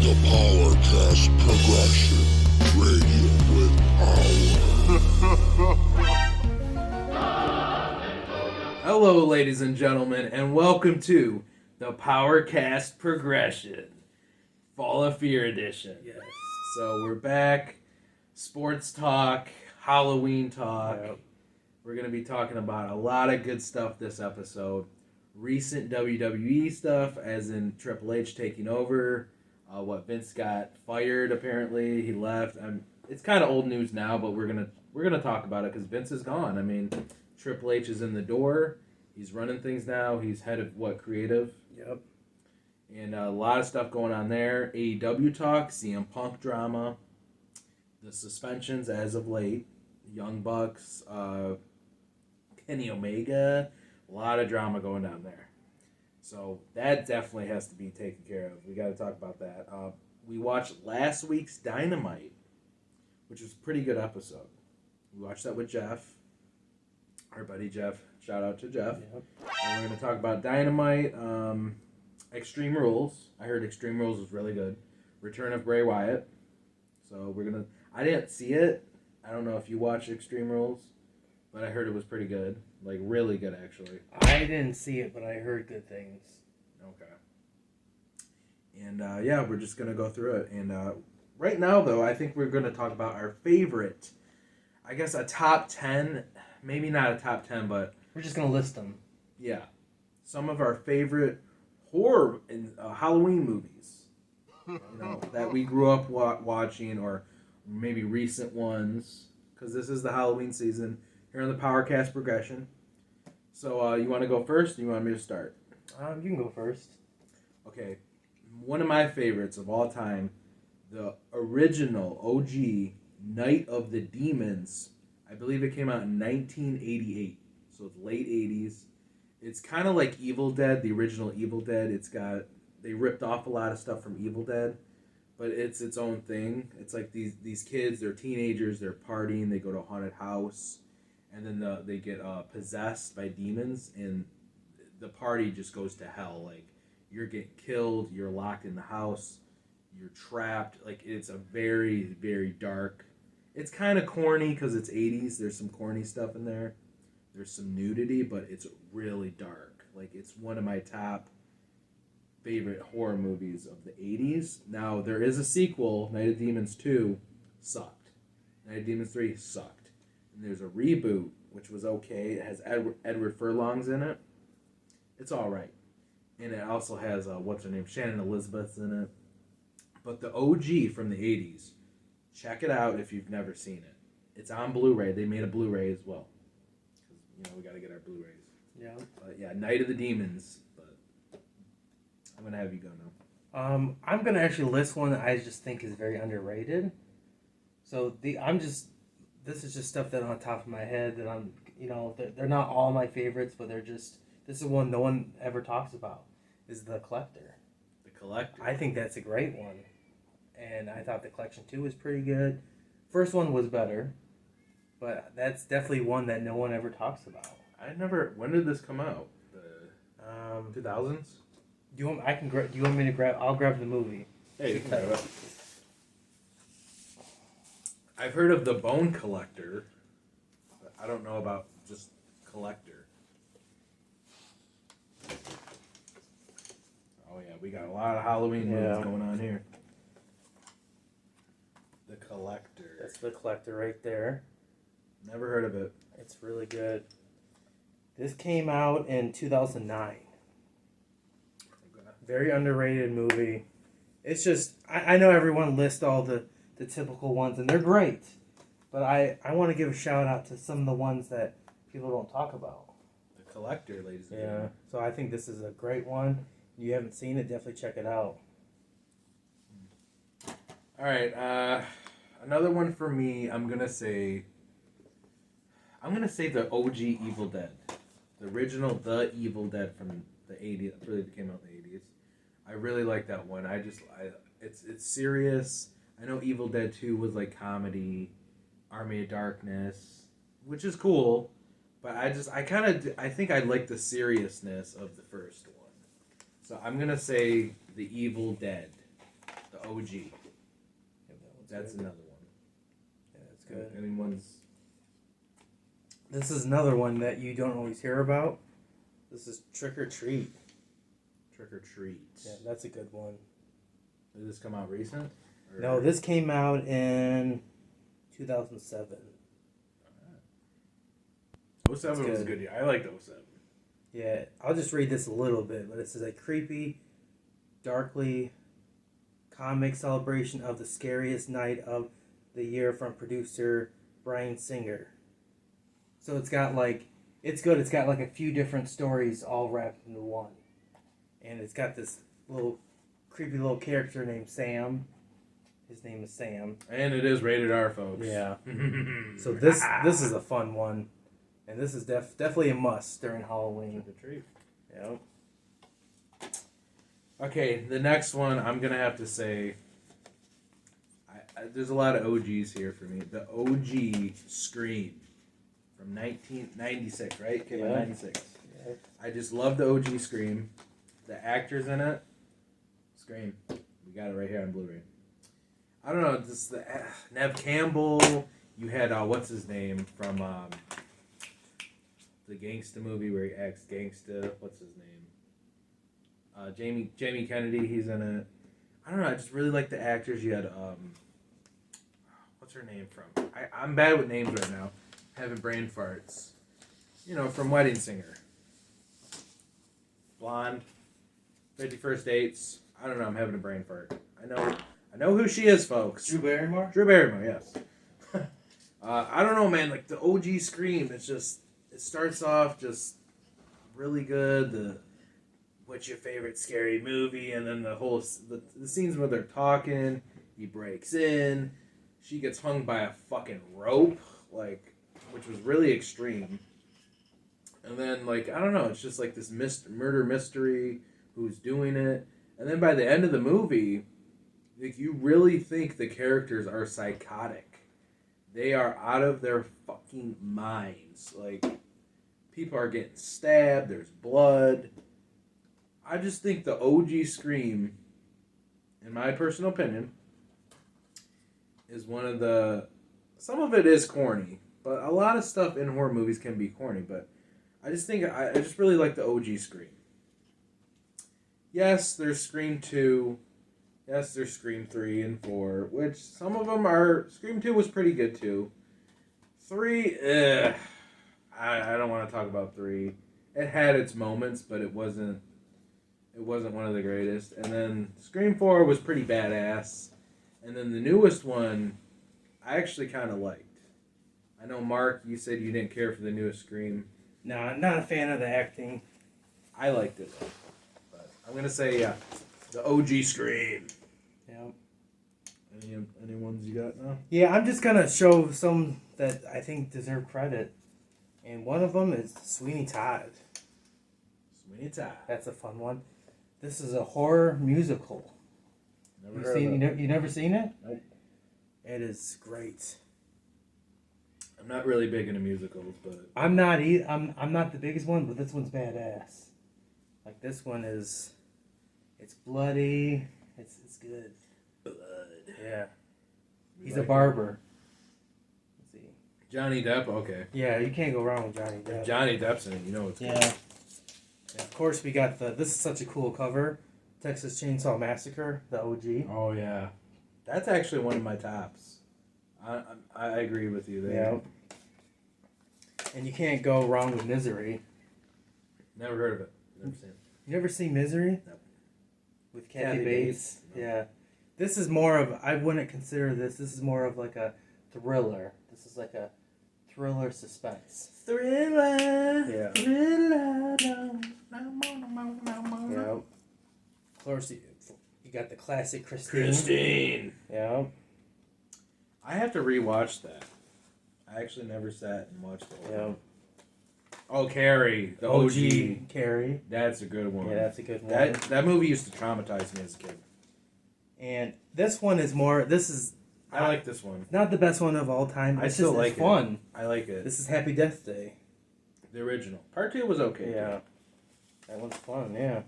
The PowerKast Progression. Radio with power. Hello, ladies and gentlemen, and welcome to the PowerKast Progression. FALLofFEAR Edition. Yes. So we're back. Sports talk, Halloween talk. Yep. We're going to be talking about a lot of good stuff this episode. Recent WWE stuff, as in Triple H taking over. What Vince got fired, apparently. He left. It's kind of old news now, but we're gonna talk about it because Vince is gone. I mean, Triple H is in the door. He's running things now. He's head of creative. Yep. And a lot of stuff going on there. AEW talk, CM Punk drama, the suspensions as of late, Young Bucks, Kenny Omega, a lot of drama going down there. So that definitely has to be taken care of. We got to talk about that. We watched last week's Dynamite, which was a pretty good episode. We watched that with Jeff, our buddy Jeff. Shout out to Jeff. Yep. And we're going to talk about Dynamite, Extreme Rules. I heard Extreme Rules was really good. Return of Bray Wyatt. So we're going to... I didn't see it. I don't know if you watched Extreme Rules, but I heard it was pretty good. Like, really good, actually. I didn't see it, but I heard good things. Okay. And, yeah, we're just going to go through it. And right now, though, I think we're going to talk about our favorite, I guess a top 10, maybe not a top 10, but... We're just going to list them. Yeah. Some of our favorite horror and Halloween movies, that we grew up watching, or maybe recent ones, because this is the Halloween season here on the PowerKast Progression. So, you want to go first, or you want me to start? You can go first. Okay. One of my favorites of all time, the original OG Night of the Demons. I believe it came out in 1988, so it's late 80s. It's kind of like Evil Dead, the original Evil Dead. They ripped off a lot of stuff from Evil Dead, but it's its own thing. It's like these kids, they're teenagers, they're partying, they go to a haunted house, and then they get possessed by demons, and the party just goes to hell. Like, you're getting killed, you're locked in the house, you're trapped. Like, it's a very, very dark. It's kind of corny because it's 80s. There's some corny stuff in there. There's some nudity, but it's really dark. Like, it's one of my top favorite horror movies of the 80s. Now, there is a sequel, Night of Demons 2, sucked. Night of Demons 3 sucked. And there's a reboot, which was okay. It has Edward Furlong's in it. It's all right. And it also has, what's her name? Shannon Elizabeth's in it. But the OG from the 80s, check it out if you've never seen it. It's on Blu-ray. They made a Blu-ray as well. We got to get our Blu-rays. Yeah. But yeah, Night of the Demons. But I'm going to have you go now. I'm going to actually list one that I just think is very underrated. So this is just stuff that on the top of my head that I'm, they're not all my favorites, but this is one no one ever talks about, is The Collector. The Collector. I think that's a great one. And I thought The Collection 2 was pretty good. First one was better, but that's definitely one that no one ever talks about. When did this come out? The 2000s? Do you want me to grab? I'll grab the movie. Hey, you can grab it. I've heard of The Bone Collector, but I don't know about just Collector. Oh yeah, we got a lot of Halloween movies going on here. The Collector. That's The Collector right there. Never heard of it. It's really good. This came out in 2009. Okay. Very underrated movie. It's just, I know everyone lists all the typical ones, and they're great. But I want to give a shout out to some of the ones that people don't talk about. The Collector, ladies and gentlemen. So I think this is a great one. If you haven't seen it, definitely check it out. All right, another one for me. I'm gonna say the OG Evil Dead, the original The Evil Dead from the 80s. I believe it came out in the 80s. I really like that one. It's serious. I know Evil Dead 2 was like comedy, Army of Darkness, which is cool, but I think I like the seriousness of the first one. So I'm gonna say The Evil Dead, the OG. Yeah, That's good. another one. Yeah, that's good. Anyone's... This is another one that you don't always hear about. This is Trick or Treat. Trick or Treat. Yeah, that's a good one. Did this come out recent? Or... No, this came out in 2007. 07 was a good year. I liked 07. Yeah, I'll just read this a little bit, but it says a creepy, darkly comic celebration of the scariest night of the year from producer Bryan Singer. So it's got like, it's good. It's got like a few different stories all wrapped into one. And it's got this little creepy little character named Sam. His name is Sam. And it is rated R, folks. Yeah. So this is a fun one. And this is definitely a must during Halloween. Trick or Treat. Yep. Okay, the next one I'm going to have to say, there's a lot of OGs here for me. The OG Scream from 1996, right? Came out 96. Yeah. I just love the OG Scream. The actors in it, Scream. We got it right here on Blu-ray. I don't know, just the Nev Campbell. You had what's his name from the gangsta movie where he acts gangsta. What's his name? Jamie Kennedy. He's in it. I don't know. I just really like the actors. You had what's her name from? I'm bad with names right now. Having brain farts. You know, from Wedding Singer. Blonde. 51st Dates. I don't know. I'm having a brain fart. I know who she is, folks. Drew Barrymore? Drew Barrymore, yes. I don't know, man. Like the OG Scream, it's just, it starts off just really good. What's your favorite scary movie? And then the scenes where they're talking, he breaks in, she gets hung by a fucking rope, like, which was really extreme. And then, like, I don't know, it's just like this murder mystery, who's doing it. And then by the end of the movie, like, you really think the characters are psychotic. They are out of their fucking minds. Like, people are getting stabbed, there's blood. I just think the OG Scream, in my personal opinion, is one of the... Some of it is corny, but a lot of stuff in horror movies can be corny, but I just think... I just really like the OG Scream. Yes, there's Scream 2. Yes, there's Scream 3 and 4, which some of them are... Scream 2 was pretty good, too. 3, I don't want to talk about 3. It had its moments, but it wasn't one of the greatest. And then Scream 4 was pretty badass. And then the newest one, I actually kind of liked. I know, Mark, you said you didn't care for the newest Scream. No, I'm not a fan of the acting. I liked it, though. But I'm going to say, yeah, the OG Scream. Yeah. Any ones you got now? Yeah, I'm just going to show some that I think deserve credit. And one of them is Sweeney Todd. Sweeney Todd. That's a fun one. This is a horror musical. You never seen it? Nope. It is great. I'm not really big into musicals, but I'm not the biggest one, but this one's badass. Like this one is, it's bloody. It's good. blood. Yeah. He's a Like barber. Let's see. Johnny Depp. Okay. Yeah, you can't go wrong with Johnny Depp. If Johnny Depp's in it, you know it's good. Yeah. And of course, we got this is such a cool cover. Texas Chainsaw Massacre, the OG. Oh yeah, that's actually one of my tops. I agree with you there. Yeah. And you can't go wrong with Misery. Never heard of it. Never seen it. You never seen Misery? No. With Kathy Kathy Bates? No. Yeah. This is more of, I wouldn't consider this is more of like a thriller. This is like a thriller suspense. Thriller. Yeah. Thriller. Yeah. Of course, you got the classic Christine. Christine. Yeah. I have to rewatch that. I actually never sat and watched it. Yeah. Oh, Carrie, the OG. Carrie. That's a good one. Yeah, that's a good one. That movie used to traumatize me as a kid. And this one is more. This is. I like this one. Not the best one of all time. I still like it. Fun. I like it. This is Happy Death Day. The original. Part 2 was okay. Yeah. That one's fun. Yeah.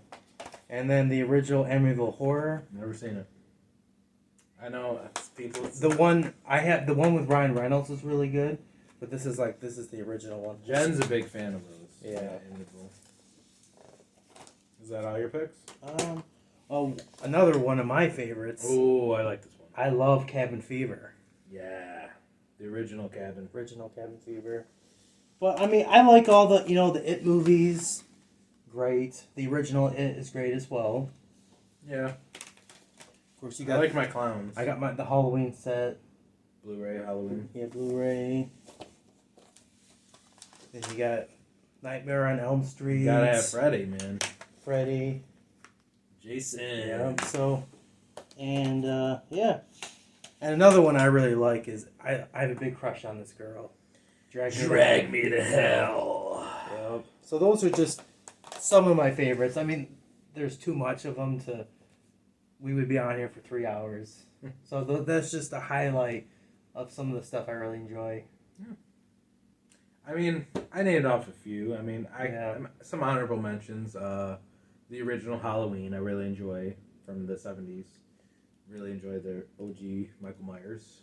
And then the original Amityville Horror. Never seen it. I know people. The one with Ryan Reynolds was really good, but this is the original one. Jen's a big fan of those. Yeah. Is that all your picks? Another one of my favorites. Oh, I like this one. I love Cabin Fever. Yeah, the original Cabin. Original Cabin Fever. But I mean, I like all the the It movies. Great. The original It is great as well. Yeah. Of course, I like my clowns. I got the Halloween set. Blu-ray Halloween. Yeah, Blu-ray. Then you got Nightmare on Elm Street. You gotta have Freddy, man. Freddy. Jason. Yeah. So, and yeah. And another one I really like is I have a big crush on this girl. Drag me to hell. Yep. So those are just some of my favorites. I mean, there's too much of them to. We would be on here for 3 hours. So that's just a highlight of some of the stuff I really enjoy. Yeah. I mean, I named off a few. I mean, some honorable mentions. The original Halloween, I really enjoy from the 70s. Really enjoy the OG Michael Myers.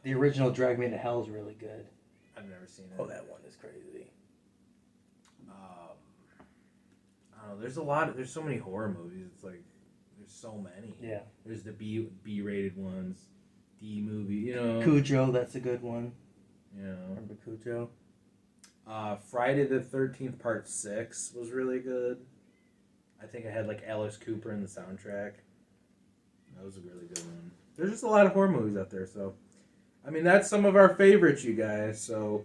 The original Drag Me to Hell is really good. I've never seen it. Oh, that one is crazy. I don't know. There's so many horror movies. It's like there's so many. Yeah. There's the B-rated ones, D movie. Cujo, that's a good one. Yeah. Remember Cujo? Friday the 13th Part 6 was really good. I think I had like Alice Cooper in the soundtrack. That was a really good one. There's just a lot of horror movies out there, so I mean that's some of our favorites, you guys. So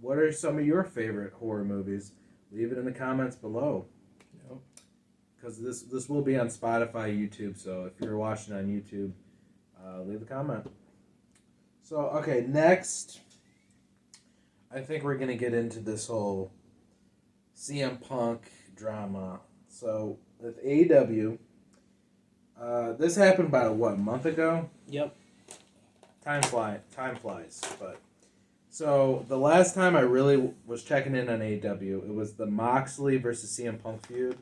what are some of your favorite horror movies? Leave it in the comments below. Because this will be on Spotify, YouTube, so if you're watching on YouTube, leave a comment. So, okay, next, I think we're going to get into this whole CM Punk drama. So, with AEW, this happened about, a month ago? Yep. Time flies, but... So, the last time I really was checking in on AEW, it was the Moxley versus CM Punk feud.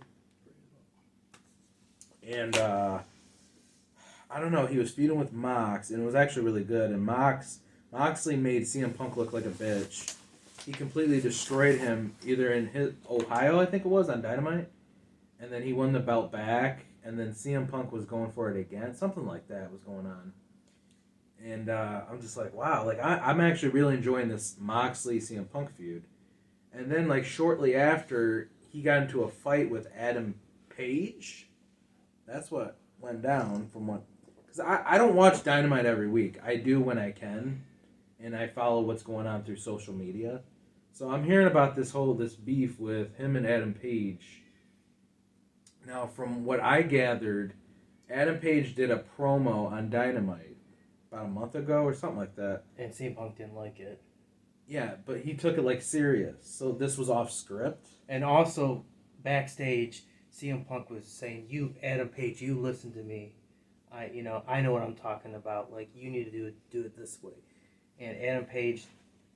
And, I don't know, he was feuding with Mox, and it was actually really good. And Moxley made CM Punk look like a bitch. He completely destroyed him, either in his Ohio, I think it was, on Dynamite. And then he won the belt back, and then CM Punk was going for it again. Something like that was going on. And I'm just like, wow, like I'm actually really enjoying this Moxley-CM Punk feud. And then, like, shortly after, he got into a fight with Adam Page. That's what went down from what... Because I don't watch Dynamite every week. I do when I can, and I follow what's going on through social media. So I'm hearing about this beef with him and Adam Page. Now, from what I gathered, Adam Page did a promo on Dynamite about a month ago or something like that. And CM Punk didn't like it. Yeah, but he took it like serious. So this was off script. And also, backstage, CM Punk was saying, "You, Adam Page, you listen to me. I know what I'm talking about. Like, you need to do it this way." And Adam Page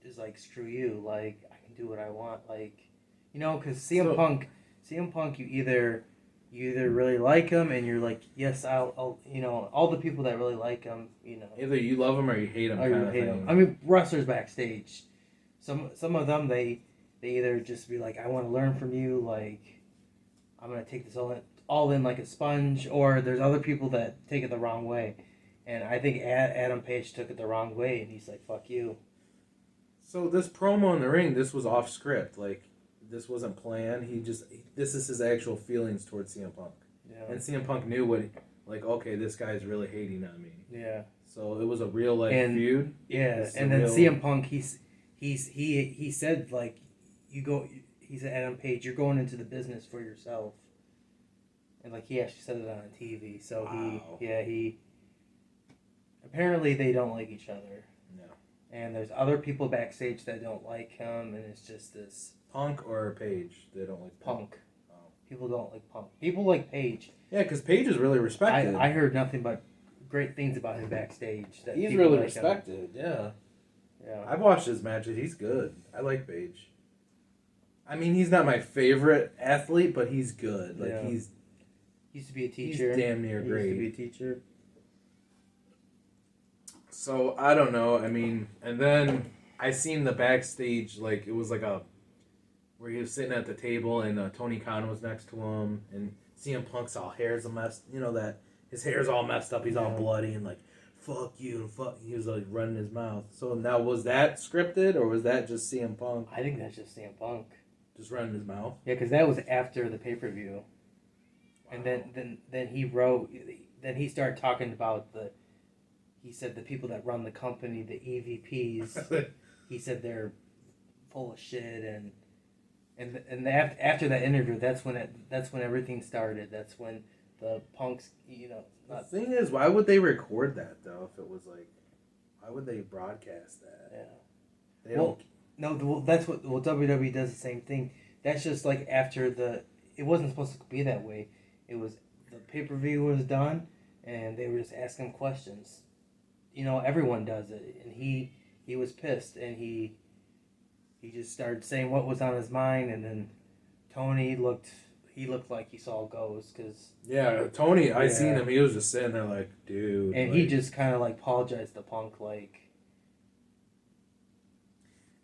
is like, "Screw you. Like, I can do what I want." Like, because CM Punk, you either really like him and you're like, "Yes, I'll all the people that really like him, Either you love him or you hate him. Or you hate him. I mean, wrestlers backstage, some of them they either just be like, "I want to learn from you. Like, I'm gonna take this all in like a sponge," or there's other people that take it the wrong way. And I think Adam Page took it the wrong way, and he's like, "Fuck you." So this promo in the ring, this was off script. Like, this wasn't planned. This is his actual feelings towards CM Punk. Yeah. And CM Punk knew okay, this guy's really hating on me. Yeah. So it was a real feud. Yeah, and then CM Punk, he said like, he said, "Adam Page, you're going into the business for yourself." And like he actually said it on TV. So wow. he apparently they don't like each other. No. And there's other people backstage that don't like him, and it's just this Punk or Page. They don't like Punk. Oh. People don't like Punk. People like Page. Yeah, because Page is really respected. I heard nothing but great things about him backstage. That He's really like respected. Yeah. Yeah. I've watched his matches. He's good. I like Page. I mean, he's not my favorite athlete, but he's good. Like Used to be a teacher. He's damn near great. Used to be a teacher. So I don't know. I mean, and then I seen the backstage, like it was like a where he was sitting at the table and Tony Khan was next to him, and CM Punk's all hair's a mess. You know that his hair's all messed up. He's all bloody and like fuck you and fuck. He was like running his mouth. So now was that scripted or was that just CM Punk? I think that's just CM Punk. Just running his mouth. Yeah, because that was after the pay-per-view. Wow. And then he wrote. Then he started talking about the. He said the people that run the company, the EVPs. He said they're full of shit, and after that interview, that's when everything started. That's when the Punks, The thing is, why would they record that though? If it was like, why would they broadcast that? Yeah. They don't. No, that's what WWE does the same thing. That's just like after it wasn't supposed to be that way. It was the pay-per-view was done, and they were just asking questions. Everyone does it, and he was pissed, and he just started saying what was on his mind, and then Tony looked like he saw ghosts, cause Tony, I seen him. He was just sitting there like, dude, and he just kind of like apologized to Punk, like.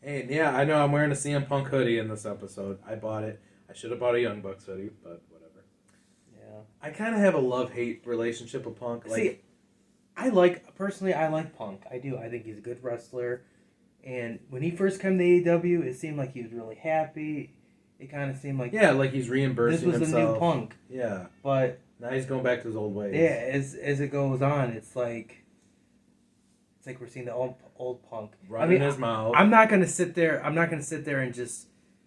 And yeah, I know I'm wearing a CM Punk hoodie in this episode. I bought it. I should have bought a Young Bucks hoodie, but whatever. Yeah. I kind of have a love-hate relationship with Punk. Like, see, I like Punk. I do. I think he's a good wrestler. And when he first came to AEW, it seemed like he was really happy. It kind of seemed like like he's reimbursing himself. This was the new Punk. Yeah. But now he's going back to his old ways. Yeah, as it goes on, it's like we're seeing the old Punk running his mouth. I'm not gonna sit there and just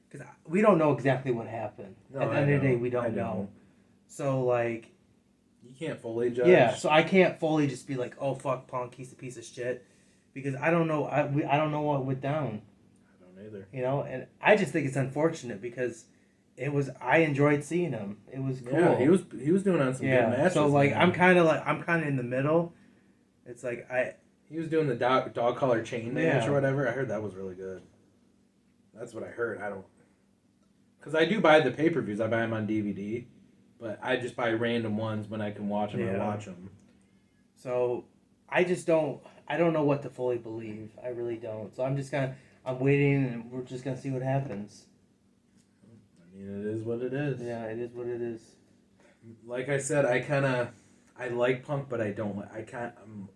because we don't know exactly what happened. No, At the end of the day, we don't know. So like, you can't fully judge. Yeah, so I can't fully just be like, oh fuck Punk, he's a piece of shit, because I don't know. I don't know what went down. I don't either. And I just think it's unfortunate because I enjoyed seeing him. It was cool. Yeah, he was doing on some good matches. So like, I'm kind of in the middle. It's like He was doing the dog collar chain match or whatever. I heard that was really good. That's what I heard. I don't... Because I do buy the pay-per-views. I buy them on DVD. But I just buy random ones when I can watch them. I watch them. So I just don't... I don't know what to fully believe. I really don't. So I'm just I'm waiting and we're just going to see what happens. I mean, it is what it is. Yeah, it is what it is. Like I said, I like Punk, but I don't.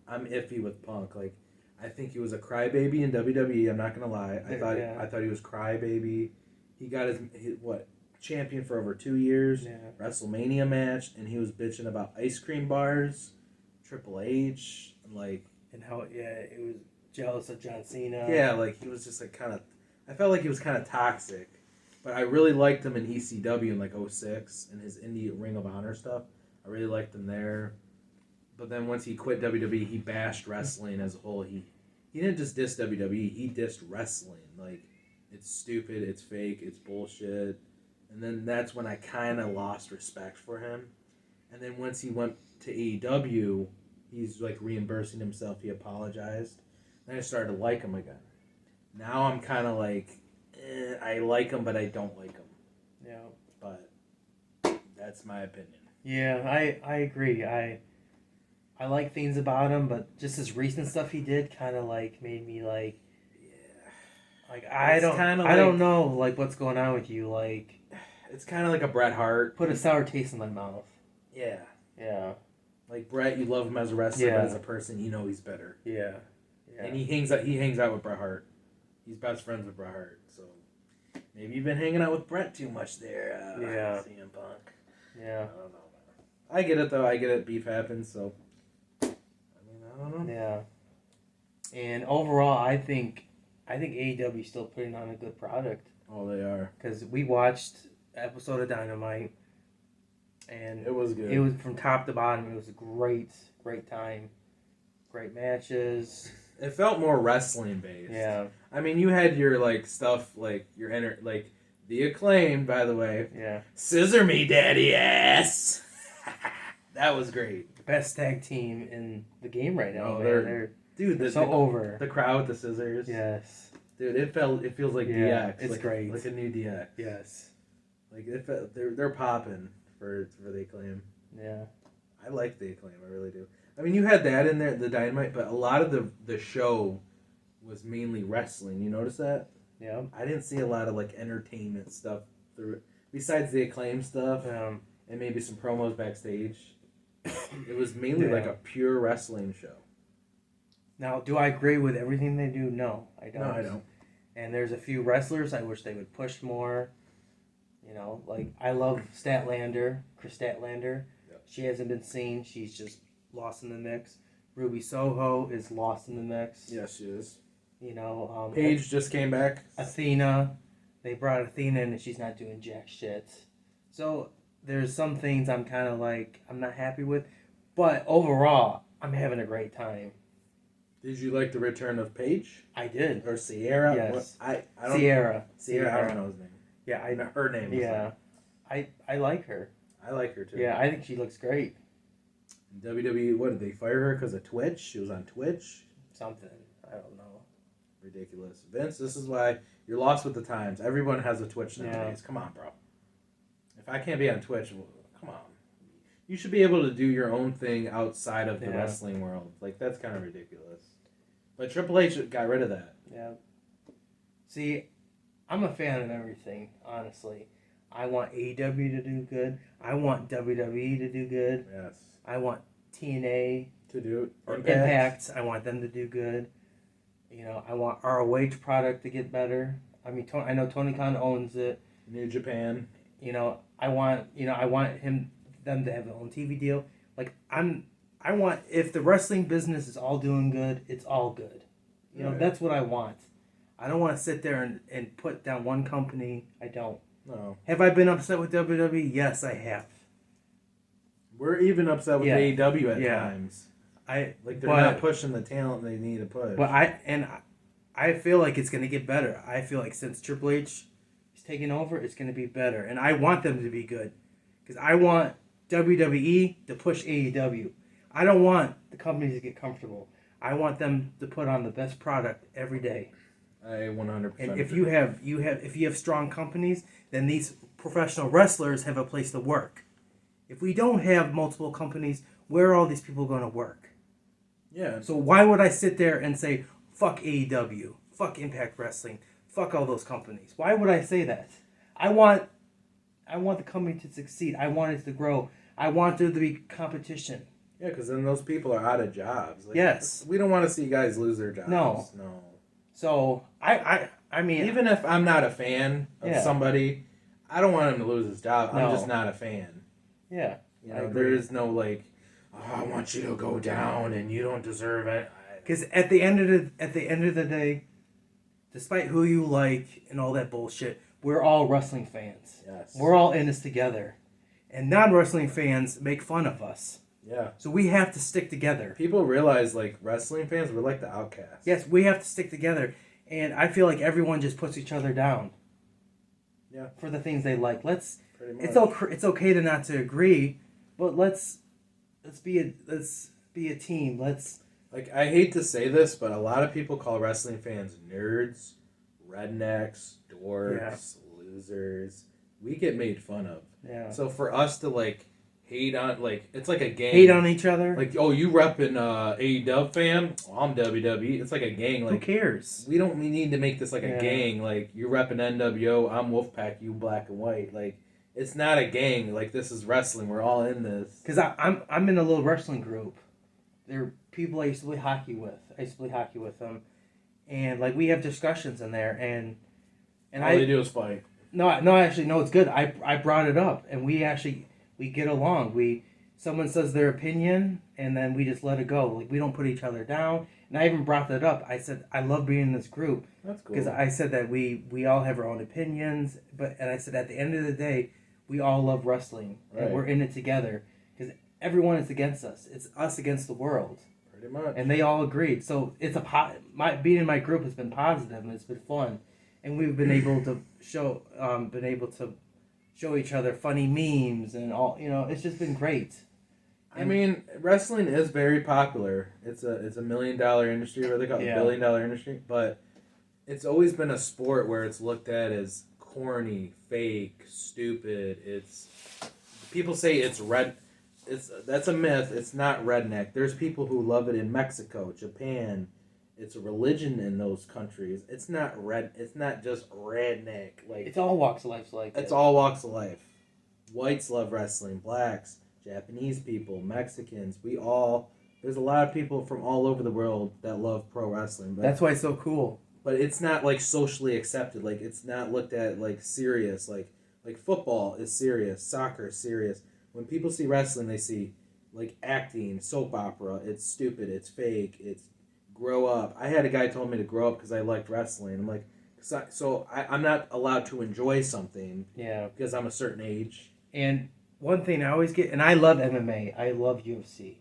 I'm iffy with Punk. Like, I think he was a crybaby in WWE. I'm not gonna lie. I thought he was crybaby. He got his champion for over 2 years. Yeah. WrestleMania match, and he was bitching about ice cream bars, Triple H, and how it was jealous of John Cena. Yeah, like he was just like kind of. I felt like he was kind of toxic, but I really liked him in ECW in like 2006 and his Indie Ring of Honor stuff. I really liked him there. But then once he quit WWE, he bashed wrestling as a whole. He didn't just diss WWE, he dissed wrestling. Like, it's stupid, it's fake, it's bullshit. And then that's when I kind of lost respect for him. And then once he went to AEW, he's like reimbursing himself, he apologized. Then I started to like him again. Now I'm kind of like, I like him, but I don't like him. Yeah. But that's my opinion. Yeah, I agree. I like things about him, but just his recent stuff he did kind of like made me like, like I don't know like what's going on with you. Like, it's kind of like a Bret Hart. Put a sour taste in my mouth. Yeah. Yeah. Like Bret, you love him as a wrestler, but as a person, you know he's better. Yeah. Yeah. And he hangs out with Bret Hart. He's best friends with Bret Hart, so maybe you've been hanging out with Bret too much there. CM Punk. Yeah. I don't know. I get it though. I get it. Beef happens, so. I don't know. Yeah. And overall, I think AEW is still putting on a good product. Oh, they are. Because we watched an episode of Dynamite, and it was good. It was from top to bottom. It was a great time, great matches. It felt more wrestling based. Yeah. I mean, you had your like stuff like your like the Acclaimed, by the way. Yeah. Scissor me, daddy ass. That was great. Best tag team in the game right now. Oh, they're so over. The crowd with the scissors. Yes. Dude, it feels like DX. It's like, great. Like a new DX. Yes. Like they're popping for the Acclaim. Yeah. I like the Acclaim. I really do. I mean, you had that in there, the Dynamite, but a lot of the show was mainly wrestling. You notice that? Yeah. I didn't see a lot of like entertainment stuff through it. Besides the Acclaim stuff and maybe some promos backstage. It was mainly like a pure wrestling show. Now, do I agree with everything they do? No, I don't. No, I don't. And there's a few wrestlers I wish they would push more. You know, like I love Statlander, Chris Statlander. Yep. She hasn't been seen. She's just lost in the mix. Ruby Soho is lost in the mix. Yes, she is. You know, Paige just came back. Athena, they brought Athena in and she's not doing jack shit. So there's some things I'm kind of like, I'm not happy with. But overall, I'm having a great time. Did you like the return of Paige? I did. Or Sierra? Yes. I don't Sierra. I don't know his name. Yeah, her name. Yeah. I like her. I like her too. Yeah, I think she looks great. WWE, what did they fire her because of Twitch? She was on Twitch? Something. I don't know. Ridiculous. Vince, this is why you're lost with the times. Everyone has a Twitch nowadays. Come on, bro. If I can't be on Twitch, well, come on. You should be able to do your own thing outside of the wrestling world. Like, that's kind of ridiculous. But Triple H got rid of that. Yeah. See, I'm a fan of everything, honestly. I want AEW to do good. I want WWE to do good. Yes. I want TNA To do Impact. I want them to do good. You know, I want ROH product to get better. I mean, I know Tony Khan owns it. New Japan. You know, I want them to have their own TV deal. Like I want, if the wrestling business is all doing good, it's all good. You know, that's what I want. I don't want to sit there and put down one company. I don't. No. Have I been upset with WWE? Yes, I have. We're even upset with AEW at times. They're not pushing the talent they need to push. But I feel like it's going to get better. I feel like since Triple H is taking over, it's going to be better. And I want them to be good. Because I want WWE to push AEW. I don't want the companies to get comfortable. I want them to put on the best product every day. I 100%. And if you have strong companies, then these professional wrestlers have a place to work. If we don't have multiple companies, where are all these people going to work? Yeah. So why would I sit there and say, fuck AEW, fuck Impact Wrestling, fuck all those companies? Why would I say that? I want the company to succeed. I want it to grow. I want there to be competition. Yeah, because then those people are out of jobs. Like, yes. We don't want to see guys lose their jobs. No. So, I mean... Even if I'm not a fan of somebody, I don't want him to lose his job. No. I'm just not a fan. Yeah. You know, there is no, like, I want you to go down and you don't deserve it. Because at the end of the day, despite who you like and all that bullshit, we're all wrestling fans. Yes. We're all in this together. And non-wrestling fans make fun of us. Yeah. So we have to stick together. People realize, like, wrestling fans, we're like the outcasts. Yes, we have to stick together. And I feel like everyone just puts each other down. Yeah. For the things they like. Pretty much. It's okay to not to agree, but let's be a team. Like, I hate to say this, but a lot of people call wrestling fans nerds, rednecks, dorks, losers. We get made fun of. Yeah. So for us to, like, hate on, like, it's like a gang. Hate on each other? Like, oh, you repping AEW fan? Well, I'm WWE. It's like a gang. Like, who cares? We need to make this like a gang. Like, you're repping NWO, I'm Wolfpack, you black and white. Like, it's not a gang. Like, this is wrestling. We're all in this. Because I'm in a little wrestling group. They're people I used to play hockey with. I used to play hockey with them. And, like, we have discussions in there. And all they do is fight. No, actually, no, it's good. I brought it up. And we get along. Someone says their opinion, and then we just let it go. Like, we don't put each other down. And I even brought that up. I said, I love being in this group. That's cool. Because I said that we all have our own opinions. And I said, at the end of the day, we all love wrestling. Right. And we're in it together. Because everyone is against us. It's us against the world. Pretty much. And they all agreed. So it's being in my group has been positive, and it's been fun. And we've been able to show each other funny memes and all. You know, it's just been great. I mean, wrestling is very popular. It's a $1 million industry, or they call it $1 billion industry. But it's always been a sport where it's looked at as corny, fake, stupid. People say it's that's a myth. It's not redneck. There's people who love it in Mexico, Japan. It's a religion in those countries. It's not It's not just redneck. Like It's all walks of life like it's it. all walks of life. Whites love wrestling. Blacks, Japanese people, Mexicans. There's a lot of people from all over the world that love pro wrestling. But, That's why it's so cool. but it's not like socially accepted. Like it's not looked at like serious. Like football is serious. Soccer is serious. When people see wrestling, they see like acting, soap opera. It's stupid. It's fake. It's grow up. I had a guy told me to grow up because I liked wrestling. I'm like, I'm not allowed to enjoy something. Yeah. Because I'm a certain age. And one thing I always get, and I love MMA. I love UFC.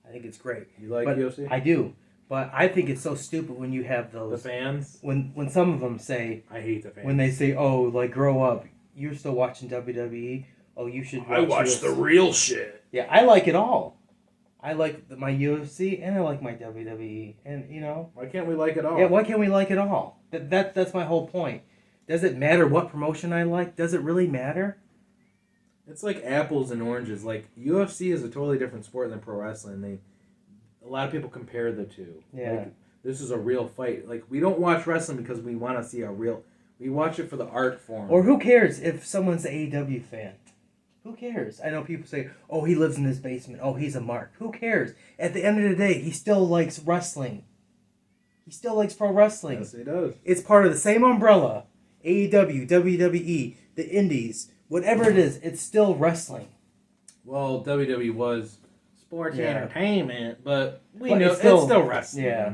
I think it's great. You like but UFC? I do. But I think it's so stupid when you have The those... fans? When some of them say... I hate the fans. When they say, oh, like, grow up. You're still watching WWE? Oh, you should watch I watch UFC. the real shit. Yeah, I like it all. I like my UFC and I like my WWE. And, you know... Why can't we like it all? Yeah, why can't we like it all? That's my whole point. Does it matter what promotion I like? Does it really matter? It's like apples and oranges. Like, UFC is a totally different sport than pro wrestling. A lot of people compare the two. Yeah. Like, this is a real fight. Like, we don't watch wrestling because we want to see a real... We watch it for the art form. Or who cares if someone's an AEW fan? Who cares? I know people say, oh, he lives in his basement. Oh, he's a mark. Who cares? At the end of the day, he still likes wrestling. He still likes pro wrestling. Yes, he does. It's part of the same umbrella. AEW, WWE, the indies, whatever it is, it's still wrestling. Well, WWE was sports Yeah. entertainment, but we But know it's still- it's still wrestling. Yeah.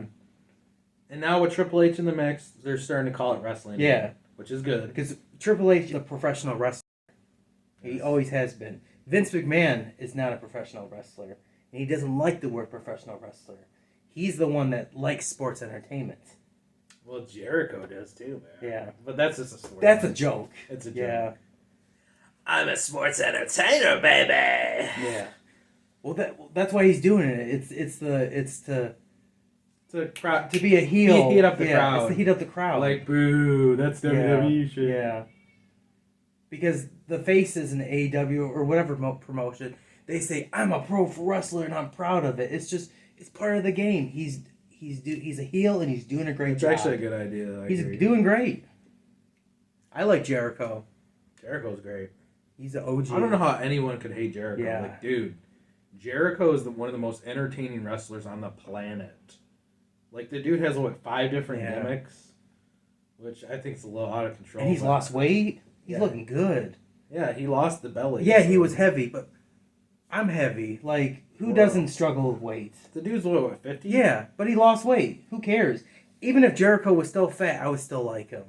And now with Triple H in the mix, they're starting to call it wrestling. Yeah. Which is good. Because Triple H is a professional wrestler. He always has been. Vince McMahon is not a professional wrestler. And he doesn't like the word professional wrestler. He's the one that likes sports entertainment. Well, Jericho does too, man. Yeah. But that's just a story. That's a joke. It's a joke. Yeah. I'm a sports entertainer, baby. Yeah. Well, that's why he's doing it. It's to be a heel. Heat up the crowd. It's to heat up the crowd. Like, boo, that's WWE shit. Yeah. Because the faces in AEW or whatever promotion, they say, I'm a pro wrestler and I'm proud of it. It's part of the game. He's a heel and he's doing a great job. It's actually a good idea. He's doing great. I like Jericho. Jericho's great. He's an OG. I don't know how anyone could hate Jericho. Yeah. Like, dude, Jericho is one of the most entertaining wrestlers on the planet. Like, the dude has, 5 different gimmicks? Which I think is a little out of control. And he's lost weight. He's looking good. Yeah, he lost the belly. Yeah, he was heavy, but I'm heavy. Like, who doesn't struggle with weight? The dude's, what, 50? Yeah, but he lost weight. Who cares? Even if Jericho was still fat, I would still like him.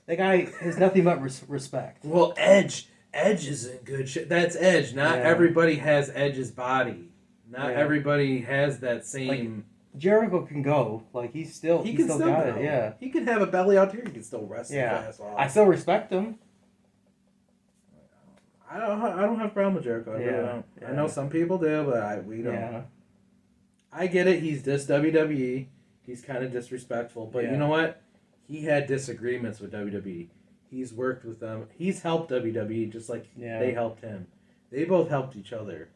That guy has nothing but respect. Well, Edge is in good shape. That's Edge. Not everybody has Edge's body. Not everybody has that same... Like, Jericho can go. Like, he's still got go. it, yeah. He can have a belly out here. He can still wrestle his Yeah. ass off. I still respect him. I don't have a problem with Jericho. I really don't. Yeah. I know some people do, but we don't. Yeah. I get it. He's just WWE. He's kind of disrespectful. But you know what? He had disagreements with WWE. He's worked with them. He's helped WWE just like they helped him. They both helped each other.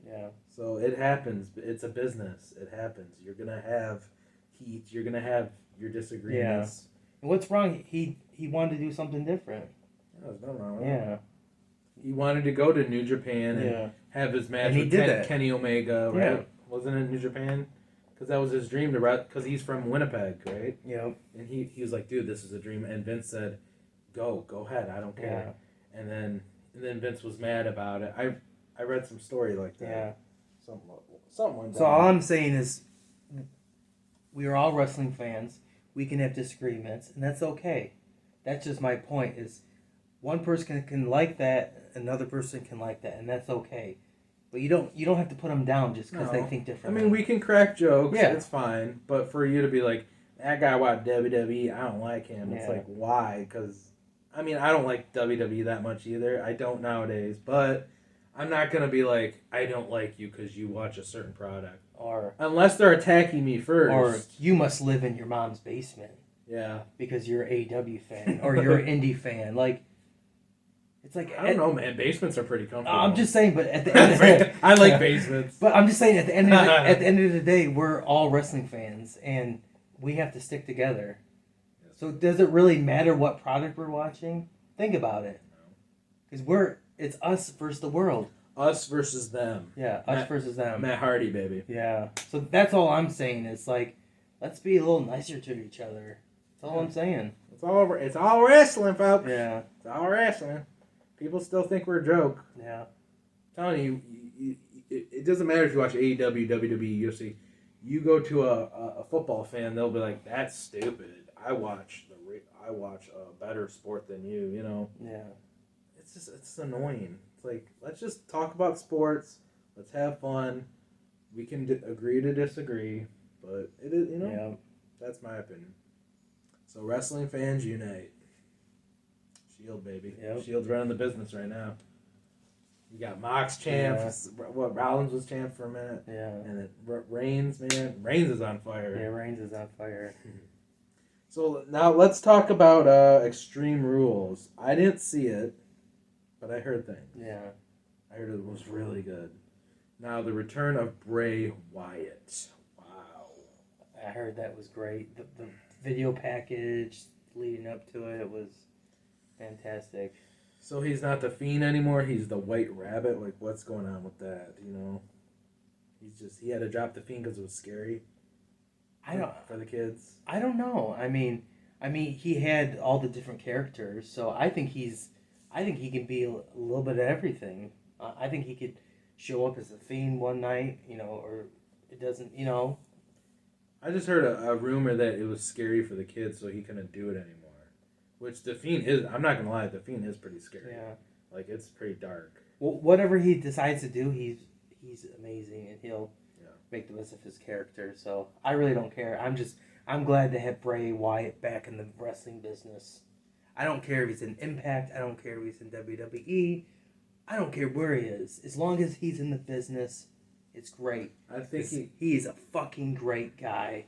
Yeah. So it happens. It's a business. It happens. You're going to have heat. You're going to have your disagreements. Yeah. And what's wrong? He wanted to do something different. There's nothing wrong with it. Yeah. He wanted to go to New Japan and have his match with Kenny Omega, right? Yeah. Wasn't it New Japan? Because that was his dream to because he's from Winnipeg, right? Yep. And he was like, dude, this is a dream. And Vince said, go ahead, I don't care. Yeah. And then Vince was mad about it. I read some story like that. Yeah. Something went down. So all I'm saying is, we are all wrestling fans. We can have disagreements, and that's okay. That's just my point. Is one person can like that, another person can like that, and that's okay. But you don't have to put them down just because they think differently. I mean, we can crack jokes. Yeah. It's fine. But for you to be like, that guy watched WWE, I don't like him. It's like, why? Because, I mean, I don't like WWE that much either. I don't nowadays. But I'm not going to be like, I don't like you because you watch a certain product. Or unless they're attacking me first. Or you must live in your mom's basement. Yeah. Because you're an AEW fan. Or you're an indie fan. Like, It's like I don't know, man. Basements are pretty comfortable. I'm just saying, but at the end of the I like basements. But I'm just saying, at the end of the day, we're all wrestling fans, and we have to stick together. So does it really matter what product we're watching? Think about it. Because it's us versus the world. Us versus them. Yeah, us versus them. Matt Hardy, baby. Yeah. So that's all I'm saying. It's like, let's be a little nicer to each other. That's all I'm saying. It's all wrestling, folks. Yeah. It's all wrestling. People still think we're a joke. Yeah. I'm telling you, it doesn't matter if you watch AEW, WWE, UFC. You go to a football fan, they'll be like, "That's stupid. I watch a better sport than you." You know. Yeah. It's annoying. It's like, let's just talk about sports. Let's have fun. We can agree to disagree, but it is, Yeah. That's my opinion. So wrestling fans unite. Shield, baby. Yep. Shield's running the business right now. You got Mox champ. Yeah. Rollins was champ for a minute. Yeah. And then Reigns, man. Reigns is on fire. Yeah, Reigns is on fire. So now let's talk about Extreme Rules. I didn't see it, but I heard things. Yeah. I heard it was really good. Now the return of Bray Wyatt. Wow. I heard that was great. The video package leading up to it was fantastic. So he's not the Fiend anymore. He's the White Rabbit. Like, what's going on with that? He had to drop the Fiend because it was scary. For the kids. I don't know. I mean, he had all the different characters, so I think he can be a little bit of everything. I think he could show up as a Fiend one night, or it doesn't, I just heard a rumor that it was scary for the kids, so he couldn't do it anymore. Which the Fiend is, I'm not gonna lie, the Fiend is pretty scary. Yeah. Like, it's pretty dark. Well, whatever he decides to do, he's amazing, and he'll make the best of his character. So I really don't care. I'm glad to have Bray Wyatt back in the wrestling business. I don't care if he's in Impact. I don't care if he's in WWE. I don't care where he is. As long as he's in the business, it's great. I think he's a fucking great guy.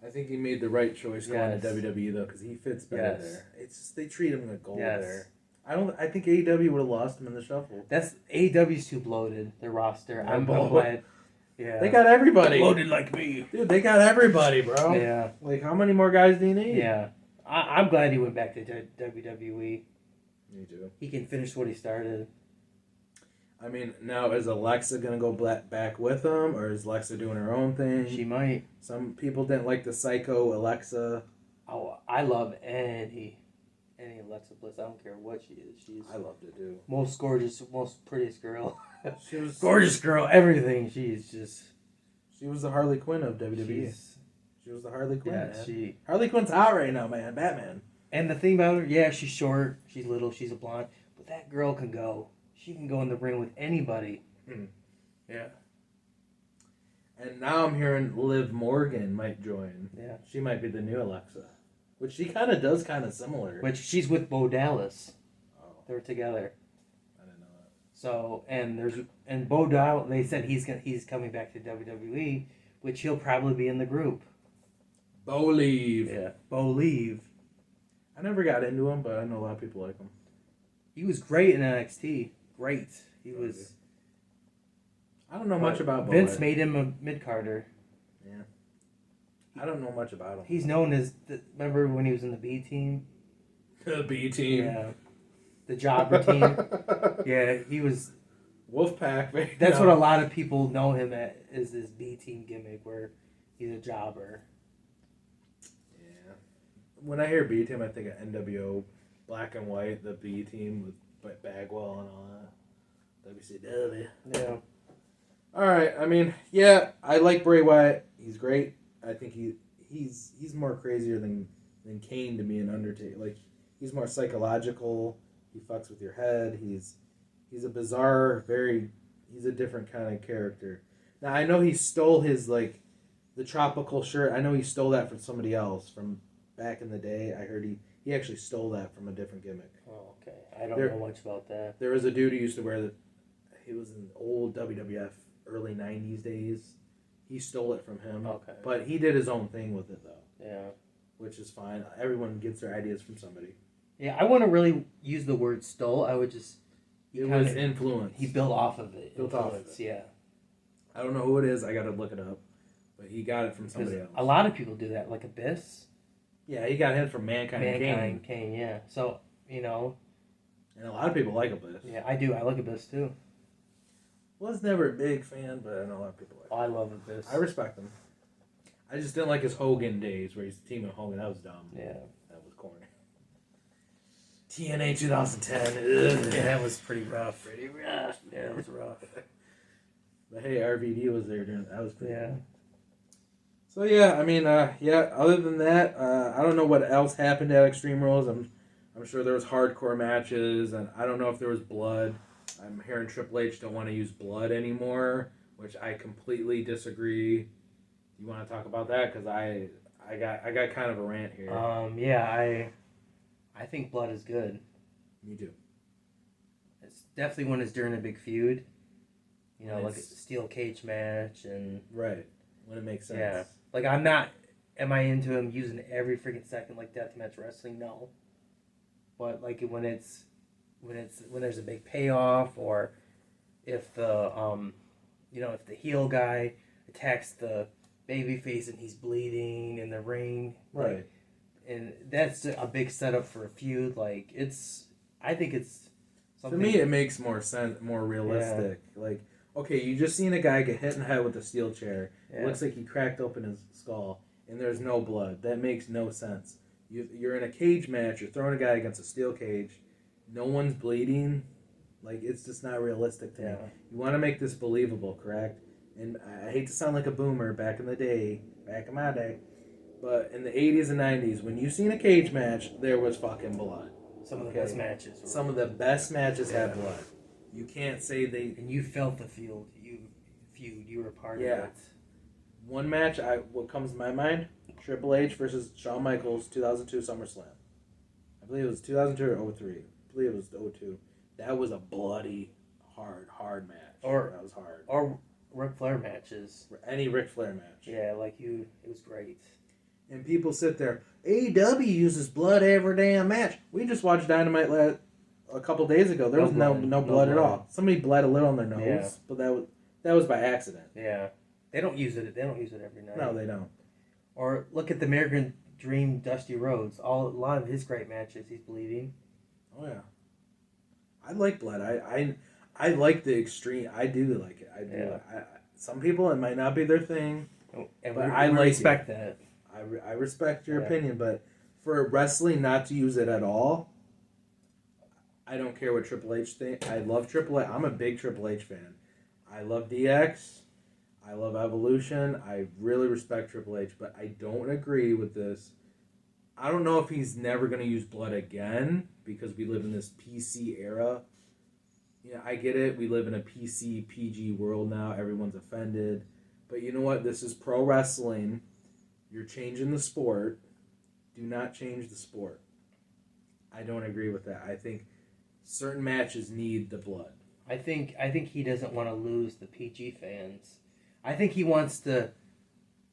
I think he made the right choice going to WWE though, because he fits better there. It's just, they treat him like gold there. I think AEW would have lost him in the shuffle. That's AEW's too bloated. Their roster. I'm glad. Yeah. They got everybody. Bloated like me. Dude, they got everybody, bro. Yeah. Like, how many more guys do you need? Yeah. I'm glad he went back to WWE. Me too. He can finish what he started. I mean, now is Alexa going to go back with him, or is Alexa doing her own thing? She might. Some people didn't like the psycho Alexa. Oh, I love any Alexa Bliss. I don't care what she is. I loved it, too. Most gorgeous, most prettiest girl. She was gorgeous girl. Everything. She's just. She was the Harley Quinn of WWE. She was the Harley Quinn. Yeah, man. Harley Quinn's hot right now, man. Batman. And the thing about her, yeah, she's short, she's little, she's a blonde, but that girl can go. She can go in the ring with anybody. Yeah. And now I'm hearing Liv Morgan might join. Yeah. She might be the new Alexa. Which she kind of does kind of similar. Which she's with Bo Dallas. Oh. They're together. I didn't know that. So, and Bo Dallas, they said he's coming back to WWE, which he'll probably be in the group. Believe. Yeah. Believe. I never got into him, but I know a lot of people like him. He was great in NXT. Great. He was. I don't know much about Bo. Vince made him a mid-carder. Yeah. I don't know much about him. He's known as, remember when he was in the B team? The B team. Yeah. The jobber team. Yeah, he was. Wolfpack. That's what a lot of people know him at, is this B team gimmick where he's a jobber. Yeah. When I hear B team, I think of NWO, Black and White, the B team with Bagwell and all that. WCW. Yeah. All right. I mean, yeah, I like Bray Wyatt. He's great. I think he's more crazier than Kane to me and Undertaker. Like, he's more psychological. He fucks with your head. He's a bizarre, he's a different kind of character. Now, I know he stole his, like, the tropical shirt. I know he stole that from somebody else from back in the day. I heard he actually stole that from a different gimmick. Oh, okay. I don't know much about that. There was a dude who used to wear he was in old WWF early 90s days. He stole it from him. Okay. But he did his own thing with it, though. Yeah. Which is fine. Everyone gets their ideas from somebody. Yeah, I wouldn't really use the word stole. I would just... It was influence. He built off of it. Built off of it. Yeah. I don't know who it is. I got to look it up. But he got it from somebody else. A lot of people do that, like Abyss. Yeah, he got it from Mankind Kane, yeah. So, you know. And a lot of people like Abyss. Yeah, I do. I like Abyss, too. Was never a big fan, but I know a lot of people like him. I love Abyss. I respect him. I just didn't like his Hogan days where he's teaming Hogan. That was dumb. Yeah. That was corny. TNA 2010. Ugh. Yeah, that was pretty rough. Pretty rough. Yeah, it was rough. But hey, RVD was there during that was pretty cool. So yeah, I mean, other than that, I don't know what else happened at Extreme Rules. I'm sure there was hardcore matches, and I don't know if there was blood. I'm hearing Triple H don't want to use blood anymore, which I completely disagree. You want to talk about that? Because I got kind of a rant here. Yeah, I think blood is good. Me too. It's definitely when it's during a big feud. You know, like a steel cage match and... Right. When it makes sense. Yeah. Like, I'm not... Am I into him using every freaking second like deathmatch wrestling? No. But, like, when there's a big payoff, or if the, if the heel guy attacks the babyface and he's bleeding in the ring. Right. Like, and that's a big setup for a feud. Like, I think it's something... To me, it makes more sense, more realistic. Yeah. Like, okay, you just seen a guy get hit in the head with a steel chair. Yeah. It looks like he cracked open his skull, and there's no blood. That makes no sense. You're in a cage match. You're throwing a guy against a steel cage. No one's bleeding. Like, it's just not realistic to me. You want to make this believable, correct? And I hate to sound like a boomer back in my day, but in the 80s and 90s, when you seen a cage match, there was fucking blood. Some of the best matches. Some of the best matches had blood. You can't say they... And you felt the feud. You were part of it. One match, what comes to my mind, Triple H versus Shawn Michaels, 2002 SummerSlam. I believe it was 2002 or 03. I believe it was 02. That was a bloody, hard match. That was hard. Or Ric Flair matches. Any Ric Flair match. Yeah, it was great. And people sit there, AEW uses blood every damn match. We just watched Dynamite a couple days ago. There was no blood at all. Somebody bled a little on their nose, but that was by accident. Yeah. They don't use it every night. No, they don't. Or look at the American Dream Dusty Rhodes. A lot of his great matches, he's bleeding. Oh yeah. I like blood. I like the extreme. I do like it. I do. Yeah. Some people, it might not be their thing, but I respect that. I respect your opinion, but for wrestling not to use it at all, I don't care what Triple H thinks. I love Triple H. I'm a big Triple H fan. I love DX. I love Evolution. I really respect Triple H, but I don't agree with this. I don't know if he's never going to use blood again because we live in this PC era. Yeah, I get it. We live in a PC, PG world now. Everyone's offended. But you know what? This is pro wrestling. You're changing the sport. Do not change the sport. I don't agree with that. I think certain matches need the blood. I think he doesn't want to lose the PG fans. I think he wants to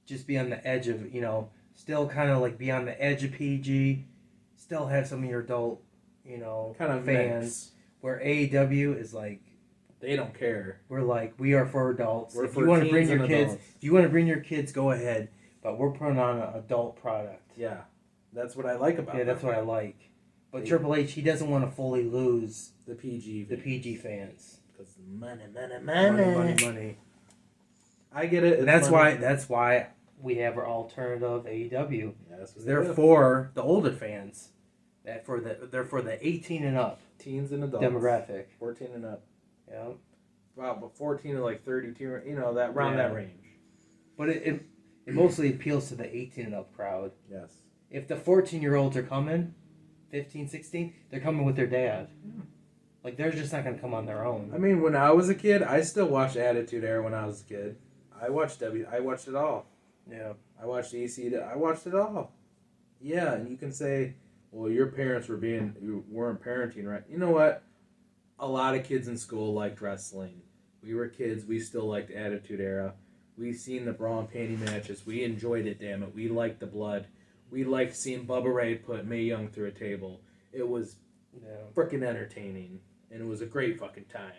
just be on the edge of, still kind of like be on the edge of PG, still have some of your adult, kind of fans. Mix. Where AEW is like, they don't care. We're like, we are for adults. If you want to bring your kids, go ahead. But we're putting on an adult product. Yeah, that's what I like about it. Yeah, that's what I like. But Triple H, he doesn't want to fully lose the PG fans. Because money. I get it. And that's why we have our alternative AEW. Yeah, they're for the older fans. They're for the 18 and up. Teens and adults. Demographic. 14 and up. Yeah. Wow, but 14 to like 32, that range. But it mostly appeals to the 18 and up crowd. Yes. If the 14-year-olds are coming, 15, 16, they're coming with their dad. Yeah. Like, they're just not going to come on their own. I mean, when I was a kid, I still watched Attitude Era when I was a kid. I watched it all. Yeah. I watched EC. I watched it all. Yeah, and you can say, well, your parents weren't parenting right. You know what? A lot of kids in school liked wrestling. We were kids. We still liked Attitude Era. We seen the bra and panty matches. We enjoyed it, damn it. We liked the blood. We liked seeing Bubba Ray put Mae Young through a table. It was freaking entertaining, and it was a great fucking time.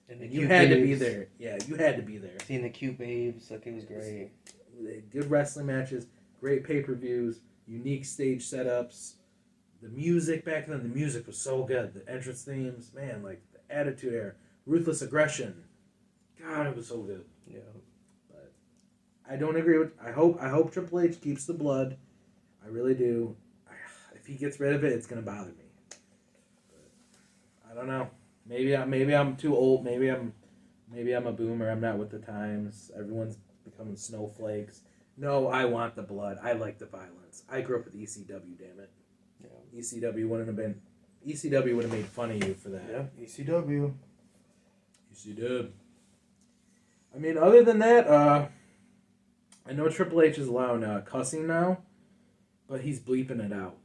And you had to be there. Yeah, you had to be there. Seeing the cute babes, like, it was great. Good wrestling matches, great pay-per-views, unique stage setups. The music back then, the music was so good. The entrance themes, man, like the Attitude Era, Ruthless Aggression. God, it was so good. Yeah. But I don't agree with. I hope Triple H keeps the blood. I really do. If he gets rid of it, it's gonna bother me. But I don't know. Maybe I'm too old. Maybe I'm a boomer. I'm not with the times. Everyone's becoming snowflakes. No, I want the blood. I like the violence. I grew up with ECW. Damn it. Yeah. ECW wouldn't have been. ECW would have made fun of you for that. Yeah. ECW. ECW. I mean, other than that, I know Triple H is allowing cussing now, but he's bleeping it out,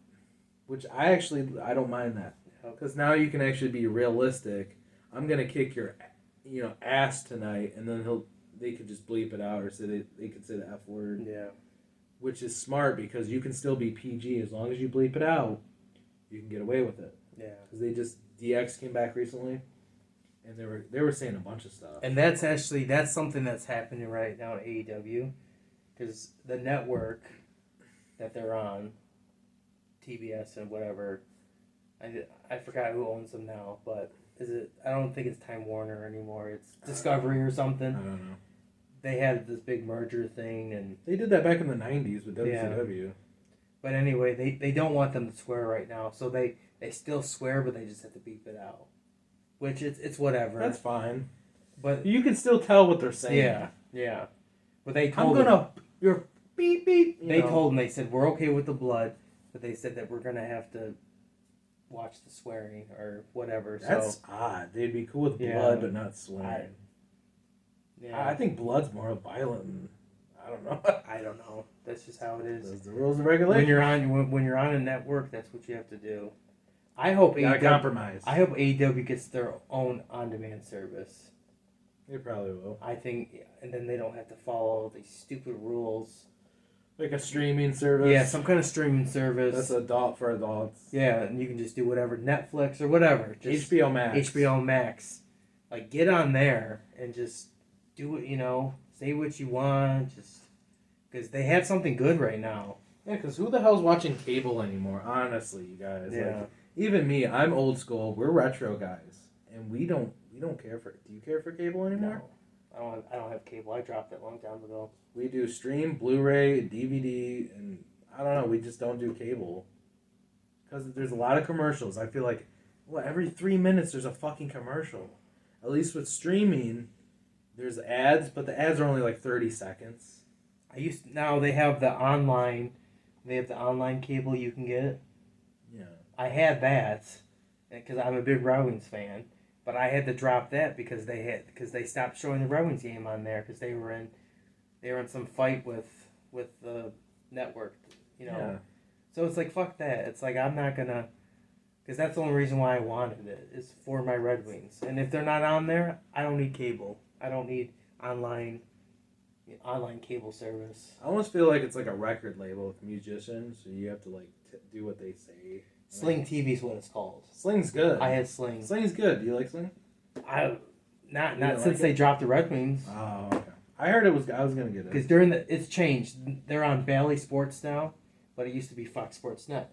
which I don't mind that, because now you can actually be realistic. I'm gonna kick your, ass tonight, and then they could just bleep it out, or say they could say the F word. Yeah. Which is smart, because you can still be PG as long as you bleep it out. You can get away with it. Yeah. Because DX came back recently. And they were saying a bunch of stuff. And that's something that's happening right now at AEW, because the network that they're on, TBS and whatever, I forgot who owns them now, but I don't think it's Time Warner anymore. It's Discovery or something. I don't know. They had this big merger thing, and they did that back in the 90s with WCW. Yeah. But anyway, they don't want them to swear right now, so they still swear, but they just have to beep it out. Which it's whatever. That's fine. But you can still tell what they're saying. Yeah. But they told you're beep beep. They told them, they said, we're okay with the blood, but they said that we're gonna have to watch the swearing or whatever. That's odd. They'd be cool with blood, but not swearing. I think blood's more violent. I don't know. I don't know. That's just how it is. Those are the rules and regulations. When you're on a network, that's what you have to do. I hope AEW gets their own on-demand service. They probably will. I think, and then they don't have to follow these stupid rules. Like a streaming service. Yeah, some kind of streaming service. That's adult for adults. Yeah, and you can just do whatever, Netflix or whatever. Just HBO Max. HBO Max. Like, get on there and just do it, say what you want, just because they have something good right now. Yeah, because who the hell's watching cable anymore? Honestly, you guys. Yeah. Even me, I'm old school. We're retro guys, and we don't care for. Do you care for cable anymore? No, I don't have cable. I dropped it a long time ago. We do stream, Blu-ray, DVD, and I don't know. We just don't do cable because there's a lot of commercials. I feel like, every 3 minutes there's a fucking commercial. At least with streaming, there's ads, but the ads are only like 30 seconds. Now they have the online. They have the online cable you can get. Yeah. I had that because I'm a big Red Wings fan, but I had to drop that because they stopped showing the Red Wings game on there because they were in some fight with the network, Yeah. So it's like, fuck that. It's like, I'm not gonna, because that's the only reason why I wanted it, is for my Red Wings. And if they're not on there, I don't need cable. I don't need online cable service. I almost feel like it's like a record label with musicians, so you have to do what they say. Sling TV is what it's called. Sling's good. I had Sling. Sling's good. Do you like Sling? Not since they dropped the Red Wings. Oh, okay. I heard I was gonna get it. Because it's changed. They're on Bally Sports now, but it used to be Fox Sports Net.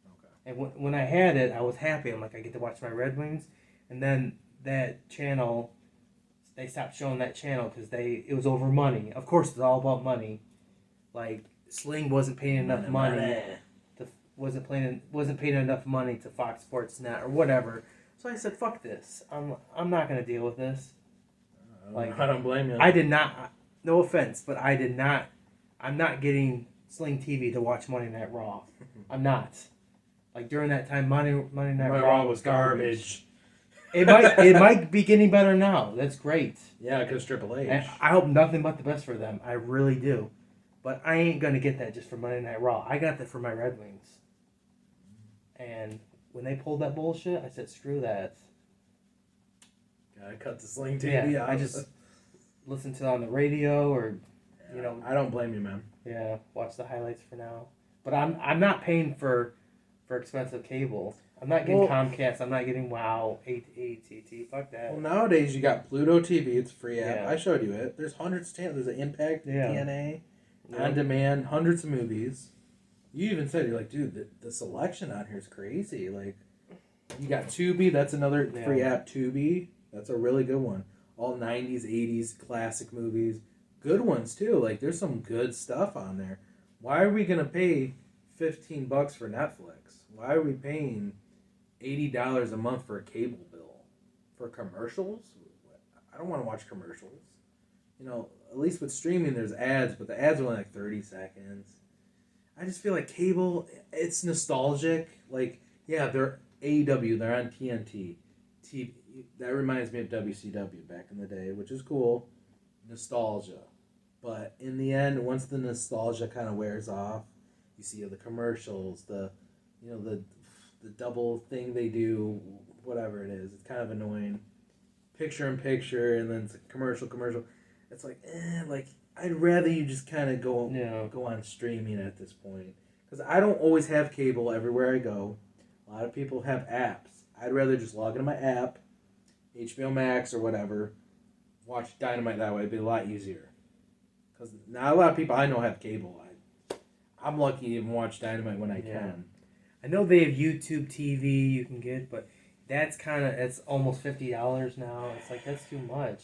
Okay. And when I had it, I was happy. I'm like, I get to watch my Red Wings. And then that channel, they stopped showing that channel because it was over money. Of course, it's all about money. Like, Sling wasn't paying enough money. Wasn't paying enough money to Fox Sports Net or whatever. So I said, fuck this. I'm not gonna deal with this. I don't blame you. I did not. No offense, but I did not. I'm not getting Sling TV to watch Monday Night Raw. I'm not. Like, during that time, Monday Night Raw was garbage. It might be getting better now. That's great. Yeah, because Triple H. And I hope nothing but the best for them. I really do. But I ain't gonna get that just for Monday Night Raw. I got that for my Red Wings. And when they pulled that bullshit, I said, screw that. Gotta cut the Sling TV out. I just listen to it on the radio or, I don't blame you, man. Yeah, watch the highlights for now. But I'm not paying for expensive cable. I'm not getting Comcast. I'm not getting WoW, AT&T. Fuck that. Well, nowadays you got Pluto TV. It's a free app. Yeah. I showed you it. There's hundreds of channels. There's an Impact, TNA, Yeah. On Demand, hundreds of movies. You even said, you're like, dude, the selection on here is crazy. Like, you got Tubi. That's another free app, Tubi. That's a really good one. All 90s, 80s classic movies. Good ones, too. Like, there's some good stuff on there. Why are we going to pay $15 for Netflix? Why are we paying $80 a month for a cable bill? For commercials? I don't want to watch commercials. You know, at least with streaming there's ads, but the ads are only like 30 seconds. I just feel like cable, it's nostalgic. Like, yeah, they're AEW, they're on TNT. That reminds me of WCW back in the day, which is cool. Nostalgia. But in the end, once the nostalgia kind of wears off, you see the commercials, the double thing they do, whatever it is. It's kind of annoying. Picture in picture, and then it's a commercial. It's like, I'd rather you just kind of go on streaming at this point. Because I don't always have cable everywhere I go. A lot of people have apps. I'd rather just log into my app, HBO Max or whatever, watch Dynamite that way. It'd be a lot easier. Because not a lot of people I know have cable. I'm lucky to even watch Dynamite when I can. I know they have YouTube TV you can get, but it's almost $50 now. It's like, that's too much.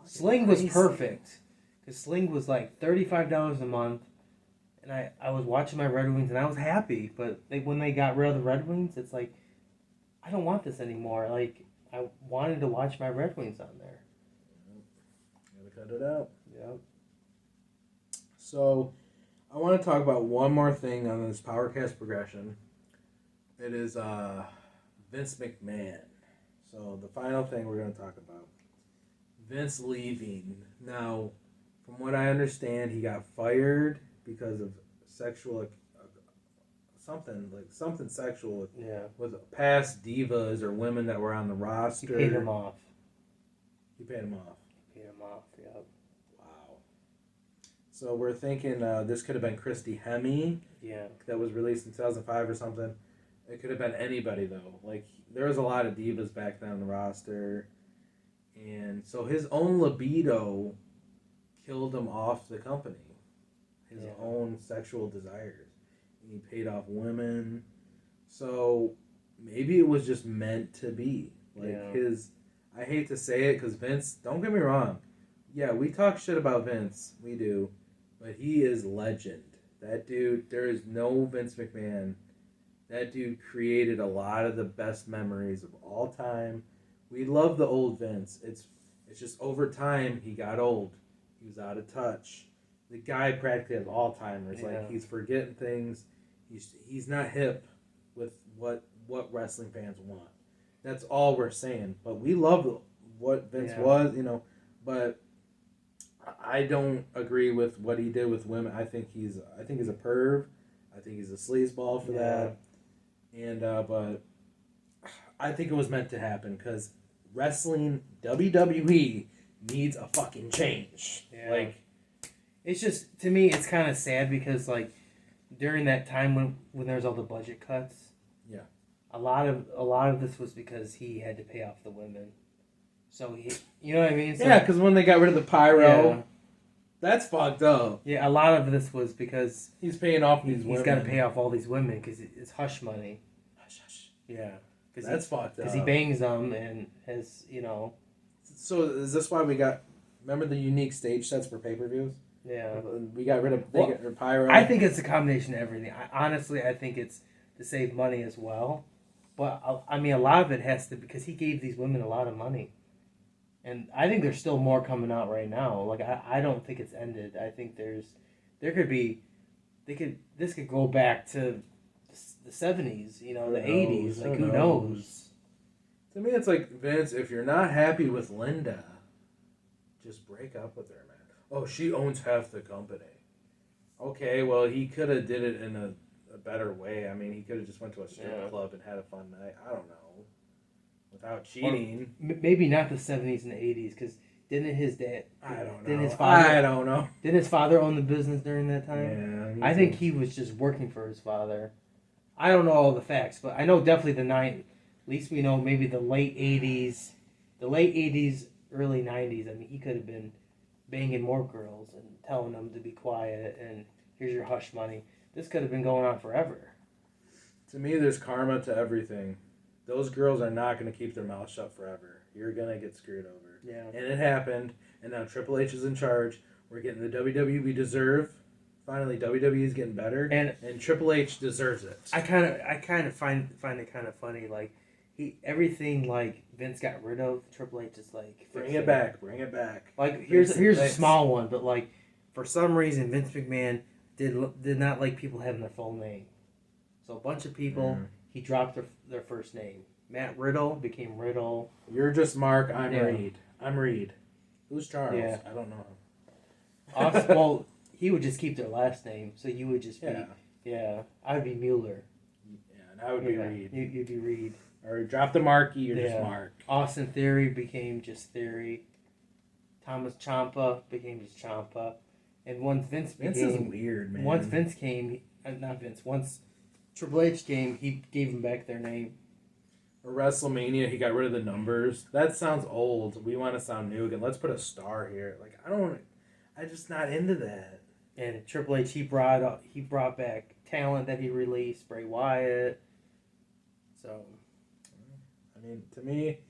Sling was perfect. Because Sling was like $35 a month. And I was watching my Red Wings and I was happy. But when they got rid of the Red Wings, it's like, I don't want this anymore. Like, I wanted to watch my Red Wings on there. Gotta cut it out. Yep. So, I want to talk about one more thing on this PowerKast Progression. It is Vince McMahon. So, the final thing we're going to talk about. Vince leaving. Now, from what I understand, he got fired because of sexual... something sexual with past divas or women that were on the roster. He paid him off. Yep. Wow. So we're thinking this could have been Christy Hemme. Yeah. That was released in 2005 or something. It could have been anybody, though. Like, there was a lot of divas back then on the roster. And so his own libido killed him off the company. His own sexual desires. And he paid off women. So maybe it was just meant to be. Like, I hate to say it because Vince, don't get me wrong. Yeah, we talk shit about Vince. We do. But he is legend. That dude, there is no Vince McMahon. That dude created a lot of the best memories of all time. We love the old Vince. It's just over time, he got old. He was out of touch. The guy practically has Alzheimer's. Like, he's forgetting things. He's not hip with what wrestling fans want. That's all we're saying. But we love what Vince was, but I don't agree with what he did with women. I think he's a perv. I think he's a sleazeball for that. And but I think it was meant to happen because wrestling, WWE needs a fucking change. Yeah. Like, it's just, to me, it's kind of sad because, like, during that time when there was all the budget cuts, a lot of this was because he had to pay off the women. So you know what I mean? So, because when they got rid of the pyro, that's fucked up. Yeah, a lot of this was because he's paying off these women. He's got to pay off all these women because it's hush money. Hush. Yeah. That's fucked up. Because he bangs them and has, So is this why we got... Remember the unique stage sets for pay-per-views? Yeah. We got rid of pyro. I think it's a combination of everything. I think it's to save money as well. But, I mean, a lot of it has to... Because he gave these women a lot of money. And I think there's still more coming out right now. Like, I don't think it's ended. I think this could go back to the 70s, the 80s. Like, who knows? To me, it's like, Vince, if you're not happy with Linda, just break up with her, man. Oh, she owns half the company. Okay, well, he could have did it in a better way. I mean, he could have just went to a strip club and had a fun night. I don't know. Without cheating. Or maybe not the 70s and the 80s, because didn't his dad... I don't know. I don't know. Didn't his father own the business during that time? Yeah. I think he was just working for his father. I don't know all the facts, but I know definitely at least we know maybe the late 80s, early 90s. I mean, he could have been banging more girls and telling them to be quiet and here's your hush money. This could have been going on forever. To me, there's karma to everything. Those girls are not going to keep their mouth shut forever. You're going to get screwed over. Yeah. And it happened, and now Triple H is in charge. We're getting the WWE we deserve. Finally, WWE is getting better, and Triple H deserves it. I kind of find it kind of funny, like everything like Vince got rid of. Triple H is like bring it back. Like here's a small one, but like for some reason Vince McMahon did not like people having their full name, so a bunch of people he dropped their first name. Matt Riddle became Riddle. You're just Mark. I'm Reed. I'm Reed. Who's Charles? Yeah. I don't know him. Well, he would just keep their last name, so you would just be I would be Mueller. Yeah, and I would be Reed. You'd be Reed. Or drop the Marky. You're just Mark. Austin Theory became just Theory. Thomas Ciampa became just Ciampa. And once Vince is weird, man. Once Vince came, once Triple H came, he gave them back their name. Or WrestleMania, he got rid of the numbers. That sounds old. We want to sound new again. Let's put a star here. Like, I'm just not into that. And Triple H, he brought back talent that he released, Bray Wyatt. So, I mean, to me,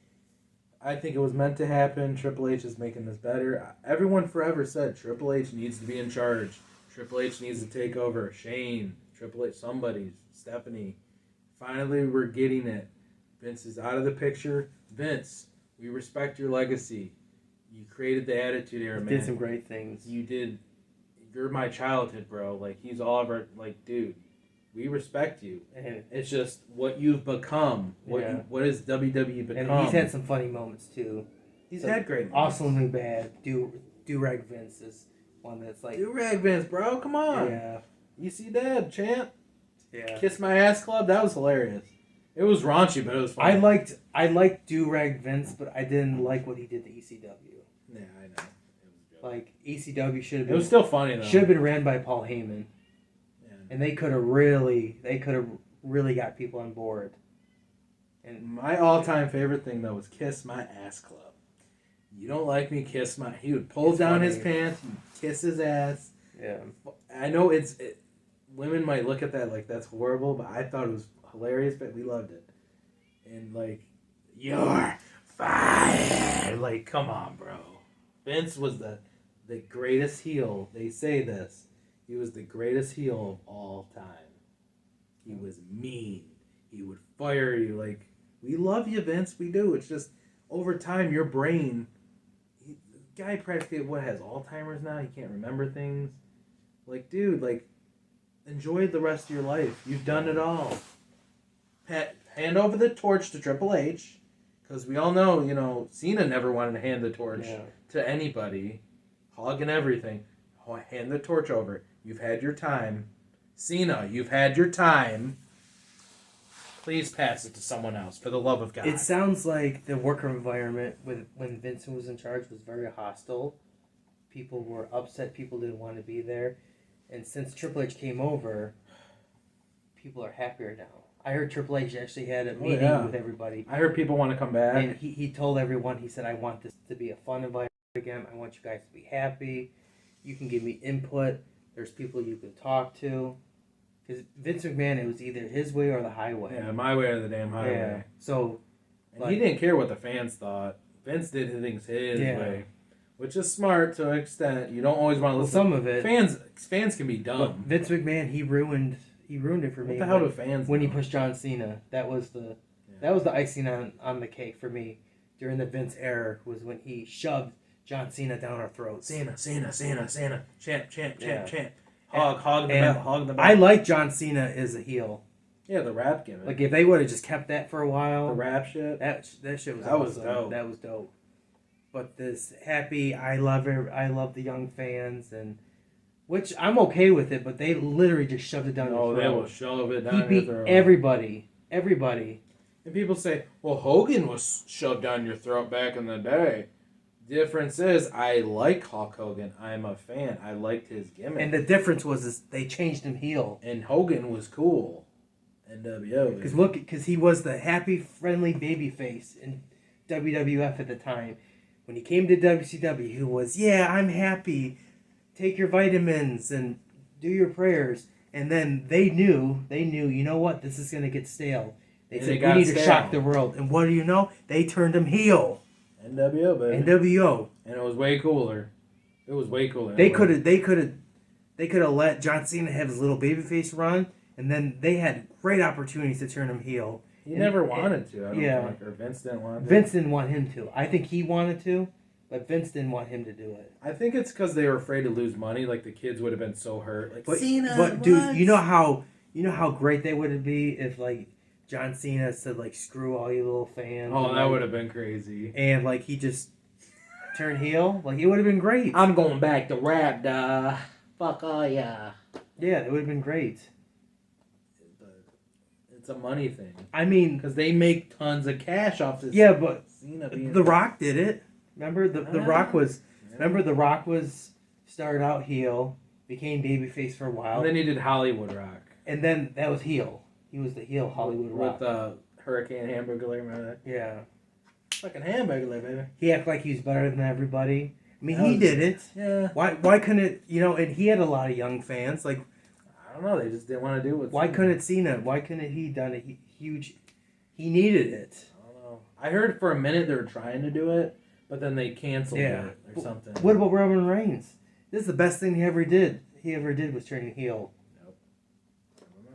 I think it was meant to happen. Triple H is making this better. Everyone forever said Triple H needs to be in charge. Triple H needs to take over. Shane, Triple H, somebody, Stephanie. Finally, we're getting it. Vince is out of the picture. Vince, we respect your legacy. You created the Attitude Era, man. Did some great things. You did. You're my childhood, bro. Like, he's all of our, like, dude, we respect you. And it's just what you've become. What has WWE become? And he's had some funny moments, too. He's had great moments. Awesomely bad. Do-Rag Vince is one that's like... Do-Rag Vince, bro. Come on. Yeah. You see that, champ? Yeah. Kiss My Ass Club? That was hilarious. It was raunchy, but it was funny. I liked Do-Rag Vince, but I didn't like what he did to ECW. Yeah, I know. Like, ECW should have been... It was still funny, though. Should have been ran by Paul Heyman. Yeah. And they could have really got people on board. And my all-time favorite thing, though, was Kiss My Ass Club. You don't like me, kiss my... He would pull down his pants, he'd kiss his ass. Yeah. I know women might look at that like that's horrible, but I thought it was hilarious, but we loved it. And, like, you're fired! Like, come on, bro. Vince was the greatest heel. They say this. He was the greatest heel of all time. He was mean. He would fire you. Like, we love you, Vince. We do. It's just, over time, your brain... the guy practically, has Alzheimer's now? He can't remember things. Like, dude, like, enjoy the rest of your life. You've done it all. Hand over the torch to Triple H. Because we all know, Cena never wanted to hand the torch to anybody. Hog and everything. Hand the torch over. You've had your time. Cena, you've had your time. Please pass it to someone else, for the love of God. It sounds like the worker environment when Vincent was in charge was very hostile. People were upset. People didn't want to be there. And since Triple H came over, people are happier now. I heard Triple H actually had a meeting with everybody. I heard people want to come back. And he told everyone, he said, I want this to be a fun environment again. I want you guys to be happy. You can give me input. There's people you can talk to. Because Vince McMahon, it was either his way or the highway. Yeah, my way or the damn highway. Yeah. So, he didn't care what the fans thought. Vince did things his way. Which is smart to an extent. You don't always want to listen. Some of it. Fans can be dumb. But Vince McMahon, he ruined it for me. What the hell do fans when know? he pushed John Cena? That was the icing on the cake for me during the Vince era, was when he shoved John Cena down our throats. Cena. Champ. Hog the back. I like John Cena as a heel. Yeah, the rap gimmick. Like, if they would have just kept that for a while. The rap shit. That shit was awesome. Was dope. That was dope. But this happy, I love the young fans, and which I'm okay with it, but they literally just shoved it down your throat. Oh, they will shove it down your He beat throat. everybody. And people say, well, Hogan was shoved down your throat back in the day. Difference is, I like Hulk Hogan. I'm a fan. I liked his gimmick. And the difference was they changed him heel. And Hogan was cool. NWO. Because he was the happy, friendly babyface in WWF at the time. When he came to WCW, he was, I'm happy. Take your vitamins and do your prayers. And then they knew, you know what, this is going to get stale. They said, we need to shock the world. And what do you know? They turned him heel. NWO, baby. NWO. And it was way cooler. It was way cooler. They could have let John Cena have his little babyface run, and then they had great opportunities to turn him heel. He never wanted to, I don't think. Or Vince didn't want to. Vince didn't want him to. I think he wanted to, but Vince didn't want him to do it. I think it's because they were afraid to lose money. Like, the kids would have been so hurt. Like, Cena, but dude, you know how great they would be if, like, John Cena said, like, screw all you little fans. Oh, that would have been crazy. And, like, he just turned heel. Like, it would have been great. I'm going back to rap, duh. Fuck all ya. Yeah, it would have been great. But it's a money thing. I mean... Because they make tons of cash off this. Yeah, but Cena being The Rock did it. Remember? The Rock was... Yeah. Remember, The Rock started out heel, became babyface for a while. And then he did Hollywood Rock. And then that was heel. He was the heel Hollywood Rock. With Hurricane Hamburger, remember that? Yeah. Fucking hamburger, baby. He acted like he was better than everybody. I mean, he did it. Yeah. Why couldn't it, and he had a lot of young fans. Like, I don't know, they just didn't want to do it. Why couldn't Cena? Why couldn't he done a huge... He needed it. I don't know. I heard for a minute they were trying to do it, but then they canceled it or something. What about Roman Reigns? This is the best thing he ever did. Was turning heel. Nope. I don't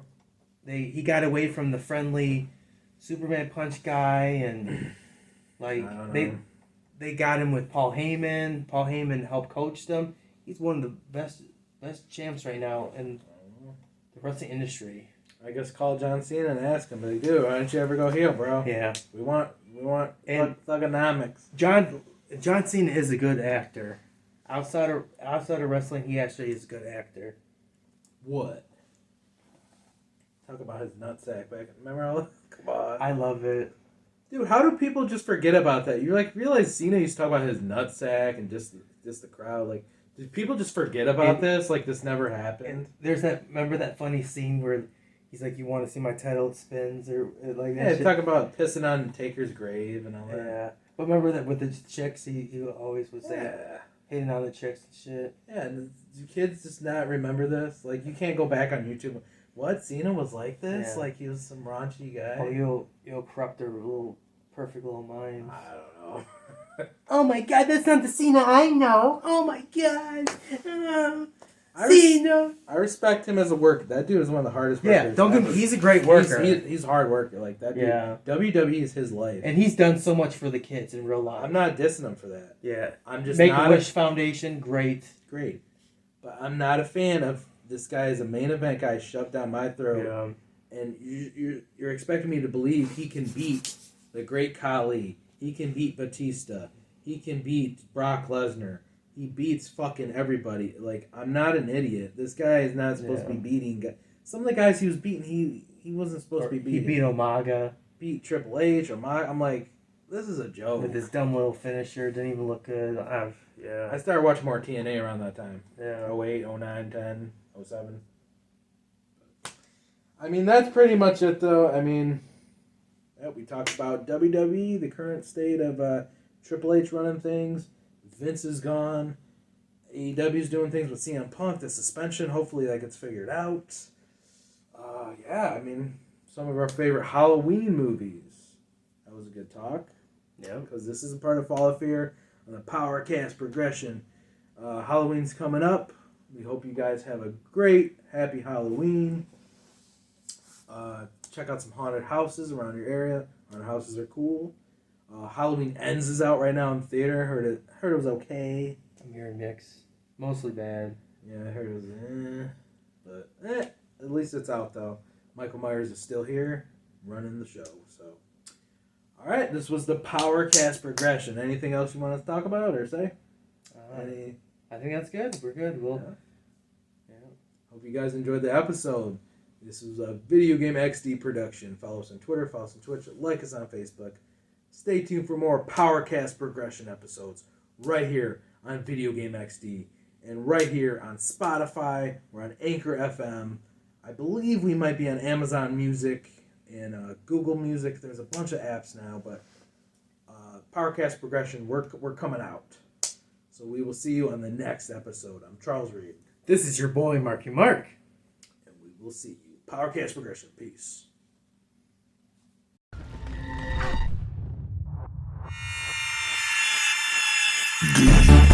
know. He got away from the friendly Superman punch guy, and like they got him with Paul Heyman. Paul Heyman helped coach them. He's one of the best champs right now in the wrestling industry. I guess call John Cena and ask him, like, dude, why don't you ever go heel, bro? Yeah. We want thugonomics. John Cena is a good actor. Outside of wrestling, he actually is a good actor. What? Talk about his nutsack back. Remember all? Come on. I love it. Dude, how do people just forget about that? You realize Cena used to talk about his nutsack and just the crowd. Like, did people just forget about this? Like, this never happened? There's remember that funny scene where he's like, you want to see my title, it spins, or like that. Yeah, talk about pissing on Taker's grave and all that. Yeah. But remember that with the chicks, he always would say, Yeah. hitting on the chicks and shit. Yeah, and do kids just not remember this? Like, you can't go back on YouTube. What? Cena was like this? Yeah. Like, he was some raunchy guy? Oh, you'll corrupt their perfect little minds. I don't know. Oh my god, that's not the Cena I know. Oh my god. Cena. I respect him as a worker. That dude is one of the hardest workers. Yeah, he's a great worker. He's a hard worker. Like, that dude. Yeah. WWE is his life. And he's done so much for the kids in real life. I'm not dissing him for that. Yeah. I'm just Make-A-Wish Foundation, great. Great. But I'm not a fan of this guy as a main event guy shoved down my throat. Yeah. And you're expecting me to believe he can beat the great Khali. He can beat Batista. He can beat Brock Lesnar. He beats fucking everybody. Like, I'm not an idiot. This guy is not supposed to be beating. Some of the guys he was beating, he wasn't supposed to be beating. He beat Umaga. Beat Triple H or Umaga. I'm like, this is a joke. With his dumb little finisher, didn't even look good. I started watching more TNA around that time. Yeah. 08, 09, 10, 07. I mean, that's pretty much it, though. I mean, we talked about WWE, the current state of Triple H running things. Vince is gone. AEW's doing things with CM Punk. The suspension, hopefully that gets figured out. I mean, some of our favorite Halloween movies. That was a good talk. Yeah. Because this is a part of Fall of Fear on the PowerKast Progression. Halloween's coming up. We hope you guys have a great, happy Halloween. Check out some haunted houses around your area. Haunted houses are cool. Halloween Ends is out right now in theater. Heard it was okay. I'm hearing mixed. Mostly bad. Yeah, I heard it was but at least it's out though. Michael Myers is still here, running the show. So, all right, this was the PowerKast Progression. Anything else you want to talk about or say? I think that's good. We're good. Hope you guys enjoyed the episode. This was a Video Game XD production. Follow us on Twitter, follow us on Twitch, like us on Facebook. Stay tuned for more PowerKast Progression episodes right here on Video Game XD and right here on Spotify. We're on Anchor FM. I believe we might be on Amazon Music and Google Music. There's a bunch of apps now, but PowerKast Progression, we're coming out. So we will see you on the next episode. I'm Charles Reed. This is your boy, Marky Marc. And we will see you. PowerKast Progression. Peace. Do you